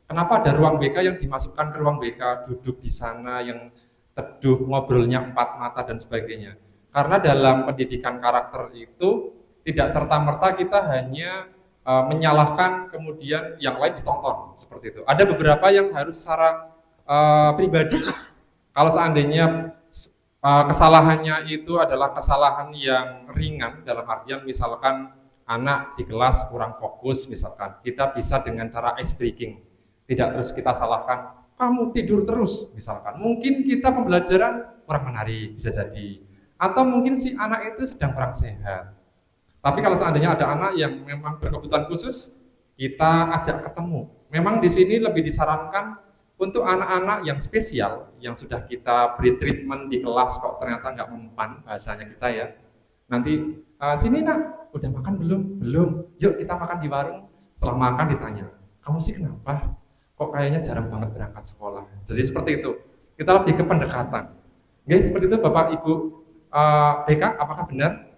Kenapa ada ruang BK yang dimasukkan ke ruang BK, duduk di sana yang teduh, ngobrolnya 4 mata dan sebagainya? Karena dalam pendidikan karakter itu tidak serta-merta kita hanya menyalahkan kemudian yang lain ditonton seperti itu. Ada beberapa yang harus secara pribadi. Kalau seandainya kesalahannya itu adalah kesalahan yang ringan dalam artian misalkan anak di kelas kurang fokus misalkan, kita bisa dengan cara ice breaking, tidak terus kita salahkan kamu tidur terus misalkan, mungkin kita pembelajaran kurang menarik bisa jadi, atau mungkin si anak itu sedang kurang sehat. Tapi kalau seandainya ada anak yang memang berkebutuhan khusus, kita ajak ketemu. Memang di sini lebih disarankan untuk anak-anak yang spesial, yang sudah kita beri treatment di kelas kok ternyata nggak mempan bahasanya kita ya. Nanti sini nak, udah makan belum? Belum. Yuk kita makan di warung. Setelah makan ditanya, kamu sih kenapa? Kok kayaknya jarang banget berangkat sekolah. Jadi seperti itu. Kita lebih ke pendekatan. Oke, seperti itu Bapak Ibu BK, apakah benar?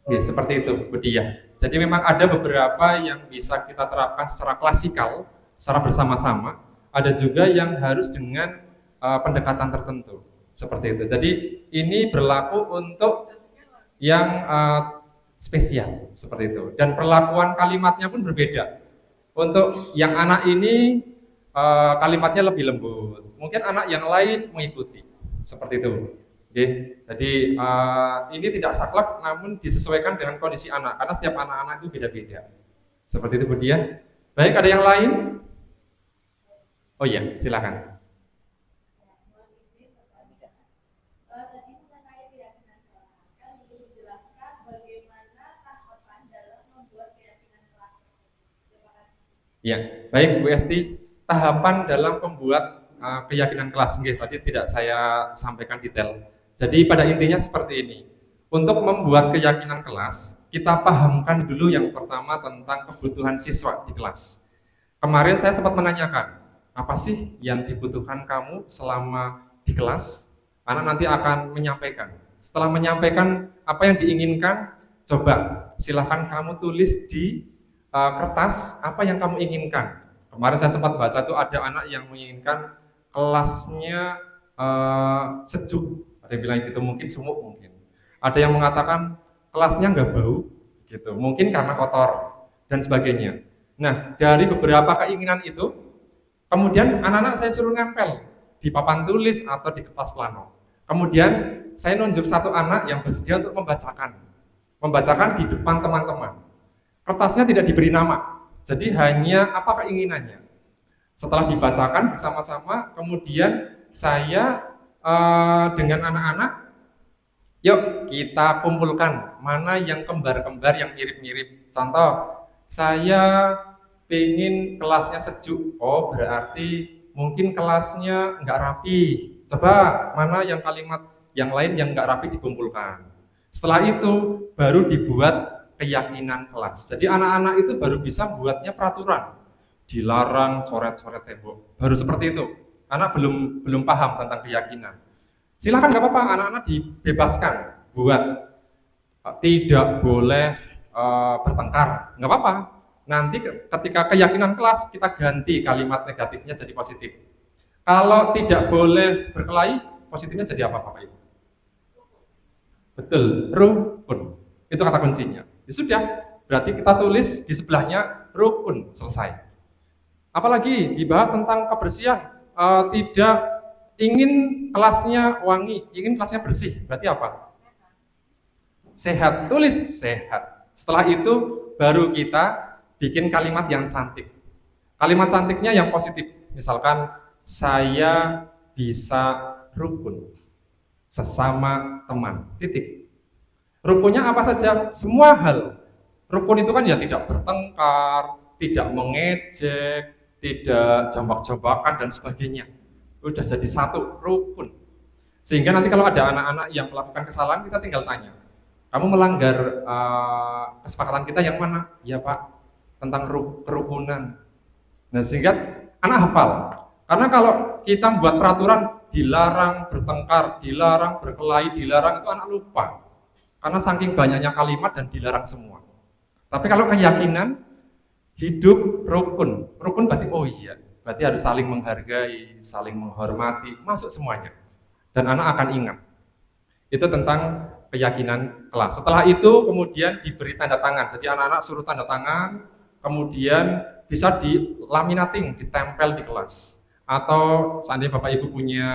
Oke, seperti itu Bu Diah. Jadi memang ada beberapa yang bisa kita terapkan secara klasikal, secara bersama-sama. Ada juga yang harus dengan pendekatan tertentu. Seperti itu. Jadi ini berlaku untuk yang spesial seperti itu, dan perlakuan kalimatnya pun berbeda. Untuk yang anak ini kalimatnya lebih lembut, mungkin anak yang lain mengikuti seperti itu. Oke, jadi ini tidak saklek namun disesuaikan dengan kondisi anak karena setiap anak-anak itu beda-beda seperti itu Bu Dian. Baik, ada yang lain? Oh iya, silakan. Ya, baik Bu Esti, tahapan dalam pembuat keyakinan kelas tadi tidak saya sampaikan detail. Jadi pada intinya seperti ini. Untuk membuat keyakinan kelas, kita pahamkan dulu yang pertama tentang kebutuhan siswa di kelas. Kemarin saya sempat menanyakan, apa sih yang dibutuhkan kamu selama di kelas? Anak nanti akan menyampaikan. Setelah menyampaikan apa yang diinginkan, coba silahkan kamu tulis di kertas apa yang kamu inginkan. Kemarin saya sempat baca tuh ada anak yang menginginkan kelasnya sejuk. Ada yang bilang gitu, mungkin sumuk mungkin. Ada yang mengatakan kelasnya nggak bau, gitu. Mungkin karena kotor dan sebagainya. Nah, dari beberapa keinginan itu, kemudian anak-anak saya suruh nempel di papan tulis atau di kertas plano. Kemudian saya nunjuk satu anak yang bersedia untuk membacakan di depan teman-teman. Kertasnya tidak diberi nama, jadi hanya apa keinginannya. Setelah dibacakan bersama-sama, kemudian saya dengan anak-anak, yuk kita kumpulkan mana yang kembar-kembar yang mirip-mirip. Contoh, saya pengen kelasnya sejuk, oh berarti mungkin kelasnya nggak rapi. Coba mana yang kalimat yang lain yang nggak rapi dikumpulkan. Setelah itu baru dibuat keyakinan kelas. Jadi anak-anak itu baru bisa buatnya peraturan. Dilarang coret-coret tembok. Baru seperti itu. Anak belum paham tentang keyakinan. Silakan nggak apa-apa, anak-anak dibebaskan buat tidak boleh bertengkar. Nggak apa-apa. Nanti ketika keyakinan kelas kita ganti kalimat negatifnya jadi positif. Kalau tidak boleh berkelahi, positifnya jadi apa Bapak Ibu? Betul, rukun. Itu kata kuncinya. Ya sudah, berarti kita tulis di sebelahnya rukun, selesai. Apalagi dibahas tentang kebersihan, tidak ingin kelasnya wangi, ingin kelasnya bersih, berarti apa? Sehat, tulis sehat. Setelah itu baru kita bikin kalimat yang cantik. Kalimat cantiknya yang positif. Misalkan saya bisa rukun sesama teman. Titik. Rukunnya apa saja? Semua hal. Rukun itu kan ya tidak bertengkar, tidak mengejek, tidak jambak-jambakan dan sebagainya. Udah jadi satu rukun. Sehingga nanti kalau ada anak-anak yang melakukan kesalahan, kita tinggal tanya, kamu melanggar kesepakatan kita yang mana? Ya Pak, tentang kerukunan. Nah sehingga anak hafal. Karena kalau kita membuat peraturan dilarang bertengkar, dilarang berkelahi, dilarang, itu anak lupa. Karena saking banyaknya kalimat dan dilarang semua. Tapi kalau keyakinan, hidup rukun. Rukun berarti oh iya, berarti harus saling menghargai, saling menghormati, masuk semuanya. Dan anak akan ingat. Itu tentang keyakinan kelas. Setelah itu kemudian diberi tanda tangan. Jadi anak-anak suruh tanda tangan, kemudian bisa dilaminating, ditempel di kelas. Atau seandainya Bapak Ibu punya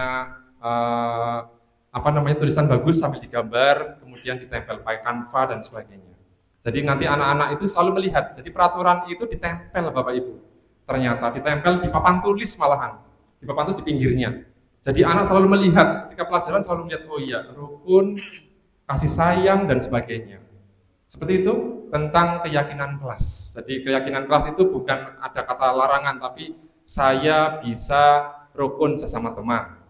tulisan bagus sambil digambar, kemudian ditempel pakai Canva dan sebagainya. Jadi nanti anak-anak itu selalu melihat. Jadi peraturan itu ditempel Bapak Ibu. Ternyata ditempel di papan tulis malahan. Di papan tulis di pinggirnya. Jadi anak selalu melihat, ketika pelajaran selalu melihat, oh iya, rukun, kasih sayang dan sebagainya. Seperti itu tentang keyakinan kelas. Jadi keyakinan kelas itu bukan ada kata larangan, tapi saya bisa rukun sesama teman,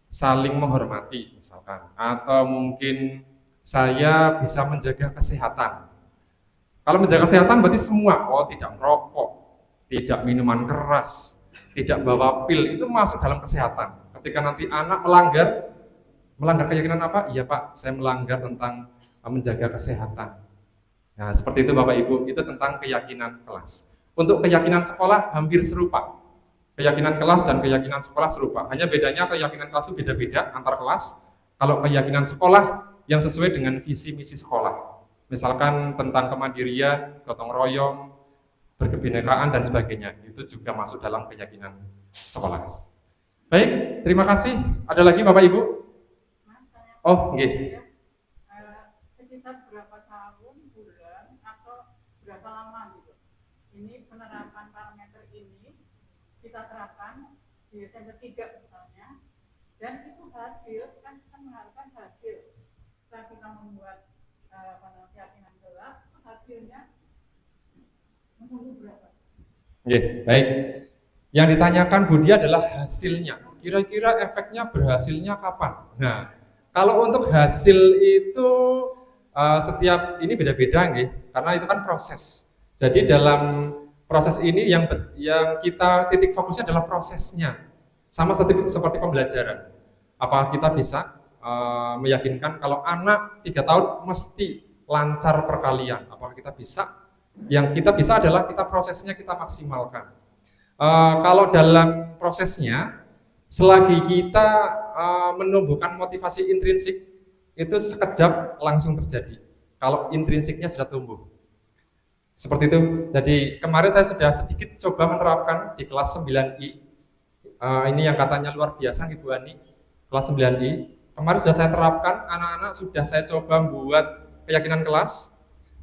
saling menghormati misalkan, atau mungkin saya bisa menjaga kesehatan. Kalau menjaga kesehatan berarti semua, oh tidak merokok, tidak minuman keras, tidak bawa pil, itu masuk dalam kesehatan. Ketika nanti anak melanggar keyakinan apa? Iya Pak, saya melanggar tentang menjaga kesehatan. Nah seperti itu Bapak Ibu, itu tentang keyakinan kelas. Untuk keyakinan sekolah hampir serupa. Keyakinan kelas dan keyakinan sekolah serupa. Hanya bedanya keyakinan kelas itu beda-beda antar kelas. Kalau keyakinan sekolah yang sesuai dengan visi misi sekolah. Misalkan tentang kemandirian, gotong royong, berkebinekaan dan sebagainya. Itu juga masuk dalam keyakinan sekolah. Baik, terima kasih. Ada lagi Bapak Ibu? Oh, nggih. Sekitar berapa tahun, bulan, atau berapa lama gitu? Ini penerapan parameter ini kita terapkan di semester 3 misalnya, dan itu hasil, kan kita mengharapkan hasil. Setelah kita membuat keyakinan kelas, hasilnya menunggu berapa? Baik. Yang ditanyakan Budi adalah hasilnya. Kira-kira efeknya berhasilnya kapan? Nah, kalau untuk hasil itu setiap ini beda-beda nggih, karena itu kan proses. Jadi dalam proses ini yang kita titik fokusnya adalah prosesnya. Sama seperti pembelajaran. Apakah kita bisa meyakinkan kalau anak 3 tahun mesti lancar perkalian? Apakah kita bisa Yang kita bisa adalah kita prosesnya kita maksimalkan. Kalau dalam prosesnya, selagi kita menumbuhkan motivasi intrinsik, itu sekejap langsung terjadi. Kalau intrinsiknya sudah tumbuh. Seperti itu. Jadi kemarin saya sudah sedikit coba menerapkan di kelas 9I. Ini yang katanya luar biasa Ibu Ani, kelas 9I. Kemarin sudah saya terapkan, anak-anak sudah saya coba buat keyakinan kelas.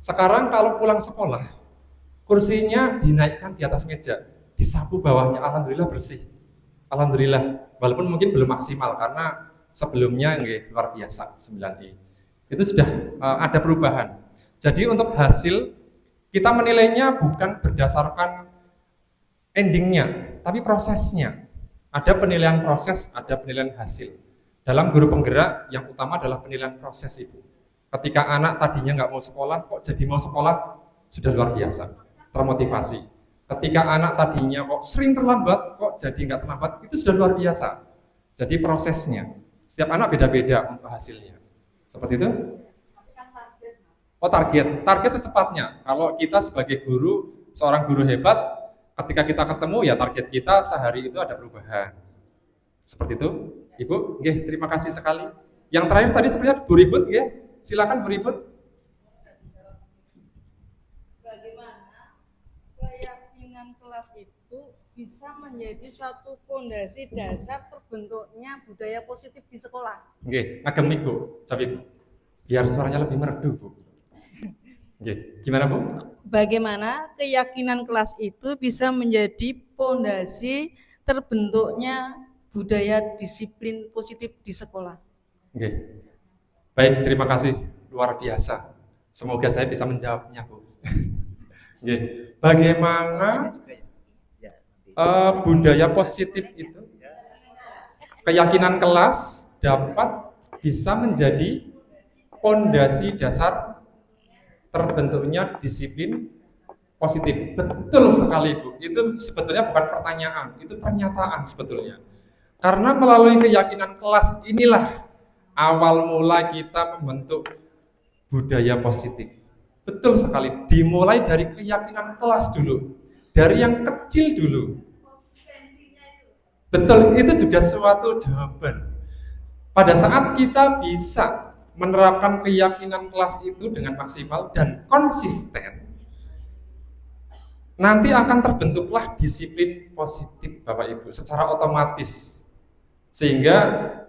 Sekarang kalau pulang sekolah, kursinya dinaikkan di atas meja, disapu bawahnya, alhamdulillah bersih. Alhamdulillah, walaupun mungkin belum maksimal karena sebelumnya luar biasa 9I. Itu sudah ada perubahan. Jadi untuk hasil kita menilainya bukan berdasarkan endingnya, tapi prosesnya. Ada penilaian proses, ada penilaian hasil. Dalam guru penggerak yang utama adalah penilaian proses itu. Ketika anak tadinya nggak mau sekolah, kok jadi mau sekolah, sudah luar biasa, termotivasi. Ketika anak tadinya kok sering terlambat, kok jadi nggak terlambat, itu sudah luar biasa. Jadi prosesnya, setiap anak beda-beda untuk hasilnya. Seperti itu? Oh target secepatnya. Kalau kita sebagai guru, seorang guru hebat, ketika kita ketemu ya target kita sehari itu ada perubahan. Seperti itu, Ibu. Nggih, terima kasih sekali. Yang terakhir tadi sebenarnya Bu Ribut, nggih. Silakan Bu Ribut. Bagaimana keyakinan kelas itu bisa menjadi suatu fondasi dasar terbentuknya budaya positif di sekolah? Nggih, agem Ibu. Coba Ibu. Biar suaranya lebih merdu, Bu. Nggih, gimana Bu? Bagaimana keyakinan kelas itu bisa menjadi fondasi terbentuknya budaya disiplin positif di sekolah? Oke. Baik, terima kasih. Luar biasa. Semoga saya bisa menjawabnya, Bu. Oke. Bagaimana budaya positif itu, keyakinan kelas dapat bisa menjadi fondasi dasar terbentuknya disiplin positif. Betul sekali, Bu. Itu sebetulnya bukan pertanyaan, itu pernyataan sebetulnya. Karena melalui keyakinan kelas inilah awal mula kita membentuk budaya positif. Betul sekali, dimulai dari keyakinan kelas dulu, dari yang kecil dulu. Betul, itu juga suatu jawaban. Pada saat kita bisa menerapkan keyakinan kelas itu dengan maksimal dan konsisten, nanti akan terbentuklah disiplin positif Bapak Ibu secara otomatis. Sehingga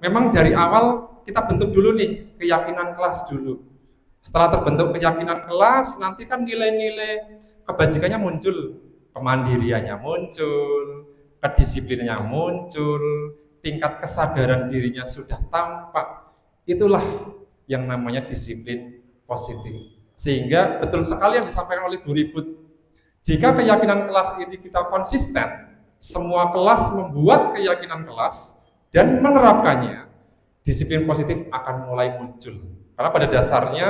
memang dari awal kita bentuk dulu nih keyakinan kelas dulu. Setelah terbentuk keyakinan kelas, nanti kan nilai-nilai kebajikannya muncul, kemandiriannya muncul, kedisiplinannya muncul, tingkat kesadaran dirinya sudah tampak. Itulah yang namanya disiplin positif. Sehingga betul sekali yang disampaikan oleh Bu Ribut. Jika keyakinan kelas ini kita konsisten, semua kelas membuat keyakinan kelas dan menerapkannya, disiplin positif akan mulai muncul. Karena pada dasarnya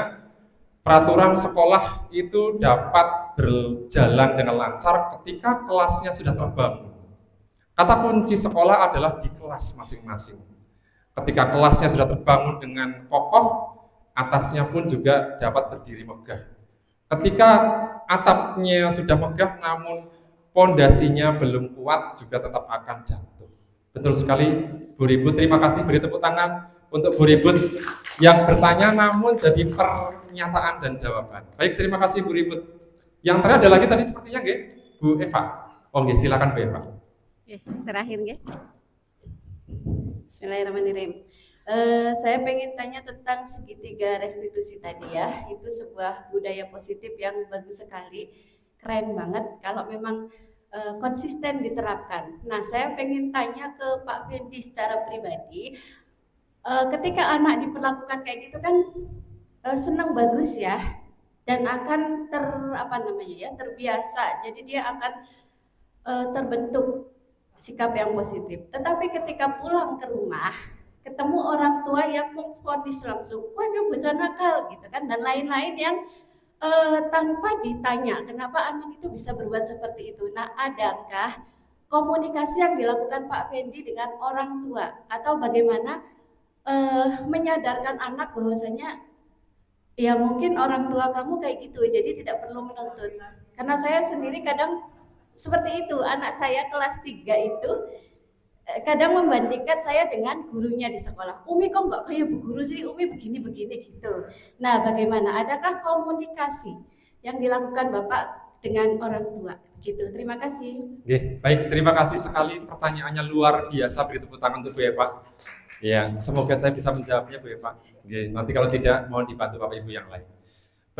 peraturan sekolah itu dapat berjalan dengan lancar ketika kelasnya sudah terbangun. Kata kunci sekolah adalah di kelas masing-masing. Ketika kelasnya sudah terbangun dengan kokoh, atasnya pun juga dapat berdiri megah. Ketika atapnya sudah megah namun pondasinya belum kuat, juga tetap akan jatuh. Betul sekali Bu Ribut, terima kasih, beri tepuk tangan untuk Bu Ribut yang bertanya namun jadi pernyataan dan jawaban. Baik, terima kasih Bu Ribut. Yang terakhir ada lagi tadi sepertinya nggih, Bu Eva. Oh nggih, silakan Bu Eva. Terakhir nggih. Bismillahirrahmanirrahim. Saya pengen tanya tentang segitiga restitusi tadi ya. Itu sebuah budaya positif yang bagus sekali, keren banget kalau memang konsisten diterapkan. Nah, saya pengen tanya ke Pak Fendi secara pribadi, ketika anak diperlakukan kayak gitu kan senang, bagus ya, dan akan terbiasa. Jadi dia akan terbentuk sikap yang positif. Tetapi ketika pulang ke rumah, ketemu orang tua yang memvonis langsung, wah dia bocah nakal gitu kan, dan lain-lain yang tanpa ditanya kenapa anak itu bisa berbuat seperti itu. Nah, adakah komunikasi yang dilakukan Pak Fendi dengan orang tua atau bagaimana menyadarkan anak bahwasanya ya mungkin orang tua kamu kayak gitu, jadi tidak perlu menuntut. Karena saya sendiri kadang seperti itu, anak saya kelas 3 itu kadang membandingkan saya dengan gurunya di sekolah. Umi kok nggak kayak bu guru sih, Umi begini-begini gitu. Nah, bagaimana? Adakah komunikasi yang dilakukan Bapak dengan orang tua? Gitu. Terima kasih. Oke, baik, terima kasih sekali, pertanyaannya luar biasa. Beri tepuk tangan untuk Bu Eva. Ya, semoga saya bisa menjawabnya Bu Eva. Oke, nanti kalau tidak mohon dibantu Bapak Ibu yang lain.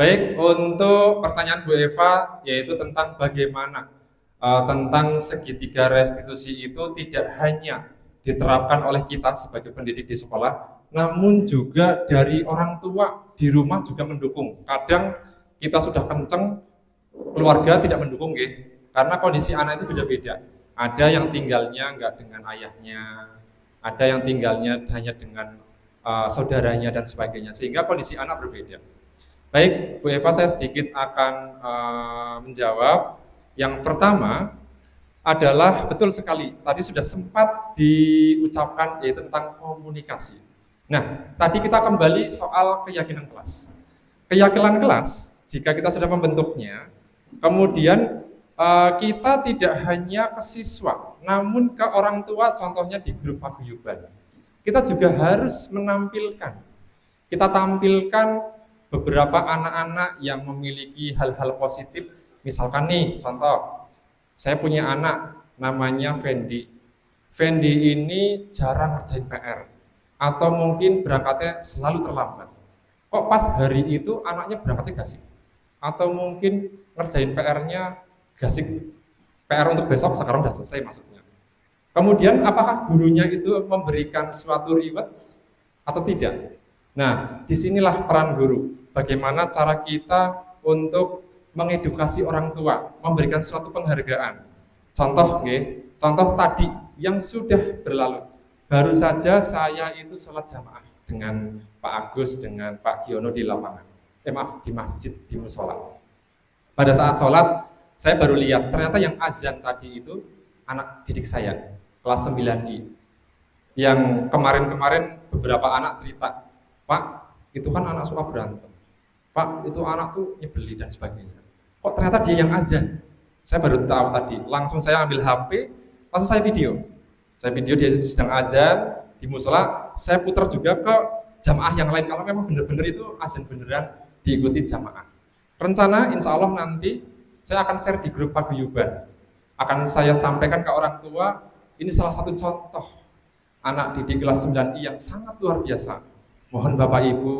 Baik, untuk pertanyaan Bu Eva yaitu tentang bagaimana tentang segitiga restitusi itu tidak hanya diterapkan oleh kita sebagai pendidik di sekolah, namun juga dari orang tua di rumah juga mendukung. Kadang kita sudah kenceng, keluarga tidak mendukung, karena kondisi anak itu beda-beda. Ada yang tinggalnya nggak dengan ayahnya, ada yang tinggalnya hanya dengan saudaranya dan sebagainya, sehingga kondisi anak berbeda. Baik, Bu Eva, saya sedikit akan menjawab. Yang pertama adalah betul sekali, tadi sudah sempat diucapkan yaitu tentang komunikasi. Nah, tadi kita kembali soal keyakinan kelas. Keyakinan kelas, jika kita sudah membentuknya, kemudian kita tidak hanya ke siswa, namun ke orang tua, contohnya di grup paguyuban. Kita juga harus kita tampilkan beberapa anak-anak yang memiliki hal-hal positif. Misalkan nih, contoh, saya punya anak namanya Fendi. Fendi ini jarang ngerjain PR, atau mungkin berangkatnya selalu terlambat. Kok pas hari itu anaknya berangkatnya gasik? Atau mungkin ngerjain PR-nya gasik. PR untuk besok sekarang sudah selesai maksudnya. Kemudian apakah gurunya itu memberikan suatu reward atau tidak? Nah, disinilah peran guru. Bagaimana cara kita untuk mengedukasi orang tua, memberikan suatu penghargaan. Contoh tadi yang sudah berlalu. Baru saja saya itu sholat jamaah dengan Pak Agus, dengan Pak Giono di lapangan. Di masjid, di musola. Pada saat sholat, saya baru lihat ternyata yang azan tadi itu anak didik saya, kelas 9I. Yang kemarin-kemarin beberapa anak cerita, Pak, itu kan anak suka berantem. Pak, itu anak tuh nyebeli dan sebagainya. Kok ternyata dia yang azan? Saya baru tahu tadi. Langsung saya ambil HP, langsung saya video. Saya video dia sedang azan di musola. Saya putar juga ke jamaah yang lain. Kalau memang benar-benar itu azan beneran diikuti jamaah. Rencana insya Allah nanti saya akan share di grup paguyuban. Akan saya sampaikan ke orang tua. Ini salah satu contoh anak didik kelas 9I yang sangat luar biasa. Mohon Bapak Ibu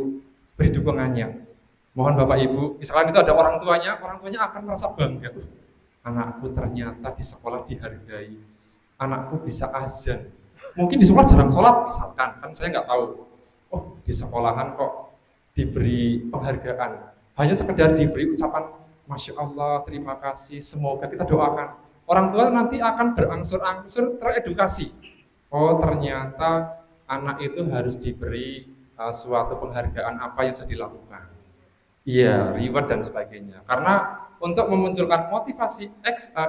beri dukungannya. Mohon Bapak Ibu, misalkan itu ada orang tuanya akan merasa bangga. Anakku ternyata di sekolah dihargai. Anakku bisa azan. Mungkin di sekolah jarang sholat, misalkan. Kan saya nggak tahu. Oh, di sekolahan kok diberi penghargaan. Hanya sekedar diberi ucapan, Masya Allah, terima kasih, semoga kita doakan. Orang tua nanti akan berangsur-angsur teredukasi. Oh, ternyata anak itu harus diberi suatu penghargaan apa yang sudah dilakukan. Iya, reward dan sebagainya. Karena untuk memunculkan motivasi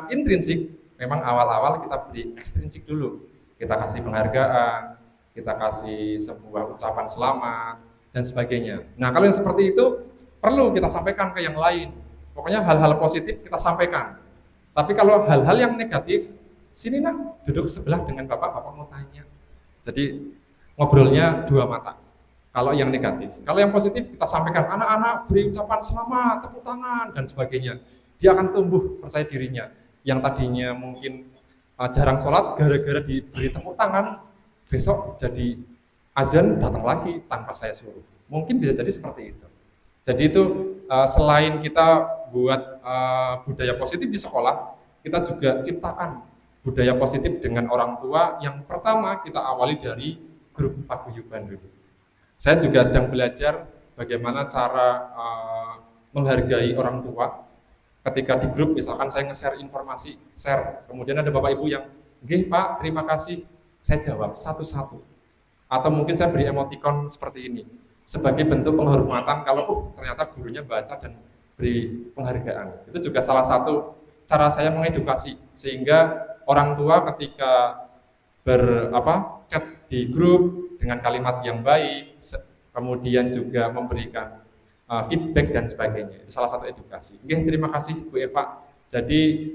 intrinsik, memang awal-awal kita beri ekstrinsik dulu. Kita kasih penghargaan, kita kasih sebuah ucapan selamat, dan sebagainya. Nah, kalau yang seperti itu, perlu kita sampaikan ke yang lain. Pokoknya hal-hal positif kita sampaikan. Tapi kalau hal-hal yang negatif, sini nak, duduk sebelah dengan bapak mau tanya. Jadi, ngobrolnya dua mata. Kalau yang negatif, kalau yang positif kita sampaikan, anak-anak beri ucapan selamat, tepuk tangan dan sebagainya. Dia akan tumbuh percaya dirinya. Yang tadinya mungkin jarang sholat, gara-gara diberi tepuk tangan, besok jadi azan datang lagi tanpa saya suruh. Mungkin bisa jadi seperti itu. Jadi itu selain kita buat budaya positif di sekolah, kita juga ciptakan budaya positif dengan orang tua. Yang pertama kita awali dari grup paguyuban dulu. Saya juga sedang belajar bagaimana cara menghargai orang tua. Ketika di grup, misalkan saya nge-share informasi, kemudian ada Bapak Ibu yang, "Nggih Pak, terima kasih." Saya jawab satu-satu. Atau mungkin saya beri emoticon seperti ini, sebagai bentuk penghormatan kalau ternyata gurunya baca dan beri penghargaan. Itu juga salah satu cara saya mengedukasi, sehingga orang tua ketika chat di grup dengan kalimat yang baik, kemudian juga memberikan feedback dan sebagainya. Itu salah satu edukasi. Oke, terima kasih Bu Eva. Jadi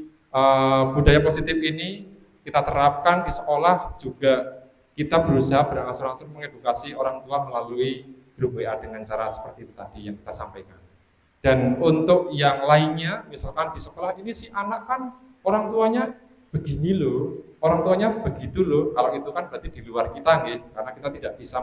budaya positif ini kita terapkan di sekolah juga. Kita berusaha berangsur-angsur mengedukasi orang tua melalui grup WA dengan cara seperti itu tadi yang kita sampaikan. Dan untuk yang lainnya, misalkan di sekolah ini si anak kan orang tuanya begini loh, orang tuanya begitu loh. Kalau itu kan berarti di luar kita, nggih, karena kita tidak bisa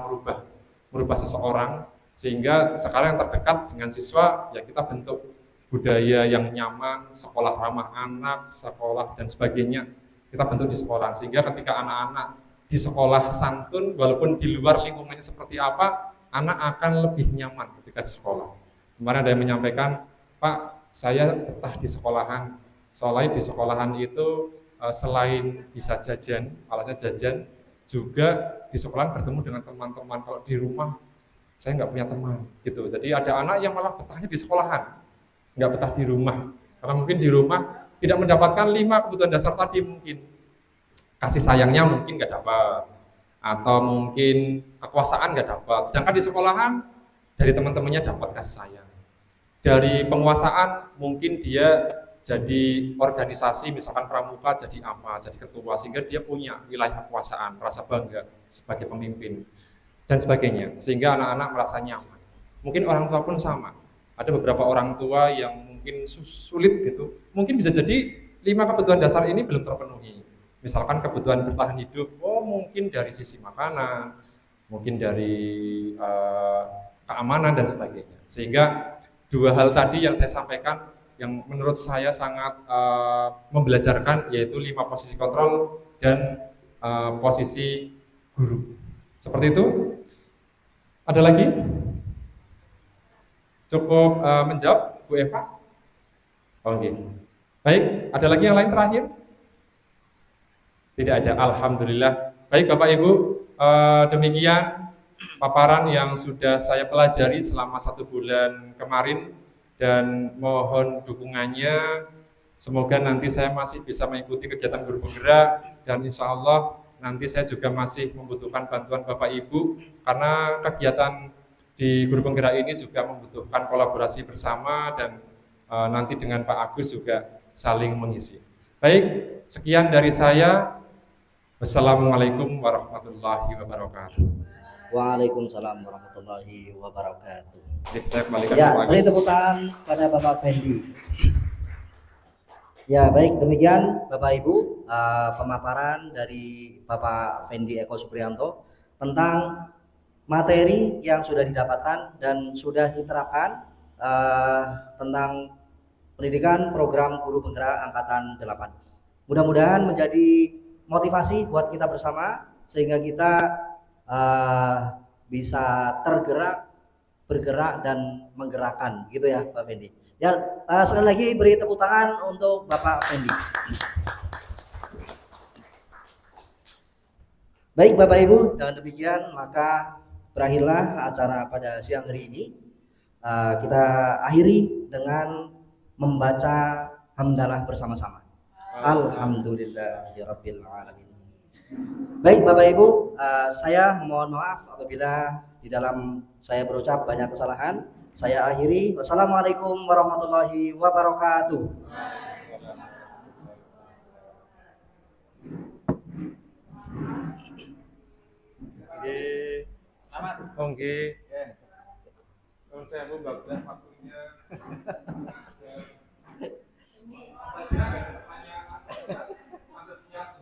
merubah seseorang. Sehingga sekarang yang terdekat dengan siswa ya kita bentuk budaya yang nyaman, sekolah ramah anak, sekolah dan sebagainya. Kita bentuk di sekolah sehingga ketika anak-anak di sekolah santun, walaupun di luar lingkungannya seperti apa, anak akan lebih nyaman ketika di sekolah. Kemarin ada yang menyampaikan, Pak, saya betah di sekolahan. Soalnya di sekolahan itu selain bisa jajan, alatnya jajan, juga di sekolahan bertemu dengan teman-teman. Kalau di rumah, saya nggak punya teman, gitu. Jadi ada anak yang malah betahnya di sekolahan, nggak betah di rumah. Karena mungkin di rumah tidak mendapatkan 5 kebutuhan dasar tadi mungkin. Kasih sayangnya mungkin nggak dapat, atau mungkin kekuasaan nggak dapat. Sedangkan di sekolahan dari teman-temannya dapat kasih sayang. Dari penguasaan mungkin dia jadi organisasi, misalkan pramuka jadi apa, jadi ketua, sehingga dia punya wilayah kekuasaan, merasa bangga sebagai pemimpin dan sebagainya. Sehingga anak-anak merasa nyaman. Mungkin orang tua pun sama. Ada beberapa orang tua yang mungkin sulit gitu. Mungkin bisa jadi 5 kebutuhan dasar ini belum terpenuhi. Misalkan kebutuhan bertahan hidup, mungkin dari sisi makanan, mungkin dari keamanan dan sebagainya. Sehingga 2 hal tadi yang saya sampaikan, yang menurut saya sangat membelajarkan, yaitu 5 posisi kontrol dan posisi guru. Seperti itu. Ada lagi? Cukup menjawab, Bu Eva? Oke. Baik, ada lagi yang lain terakhir? Tidak ada, alhamdulillah. Baik Bapak Ibu, demikian paparan yang sudah saya pelajari selama 1 bulan kemarin dan mohon dukungannya. Semoga nanti saya masih bisa mengikuti kegiatan guru penggerak dan insya Allah nanti saya juga masih membutuhkan bantuan Bapak Ibu karena kegiatan di guru penggerak ini juga membutuhkan kolaborasi bersama dan nanti dengan Pak Agus juga saling mengisi. Baik, sekian dari saya. Wassalamualaikum warahmatullahi wabarakatuh. Waalaikumsalam warahmatullahi wabarakatuh. Saya kembalikan Ya, Pak beri Agus. tepuk tangan pada Bapak Fendi. Ya, baik, demikian Bapak Ibu pemaparan dari Bapak Fendi Eko Supriyanto tentang materi yang sudah didapatkan dan sudah diterapkan tentang pendidikan program guru penggerak angkatan 8. Mudah-mudahan menjadi motivasi buat kita bersama sehingga kita bisa bergerak dan menggerakkan, gitu ya Pak Fendi. Ya, sekali lagi beri tepuk tangan untuk Bapak Fendi. Baik Bapak Ibu, dengan demikian maka berakhirlah acara pada siang hari ini. Kita akhiri dengan membaca hamdalah bersama-sama. Alhamdulillahirabbil alamin. Baik Bapak Ibu, saya mohon maaf apabila di dalam saya berucap banyak kesalahan. Saya akhiri. Wassalamualaikum warahmatullahi wabarakatuh. Selamat. Oke. Kalau saya mau 14 waktunya. Saya kira ada pertanyaan antusias.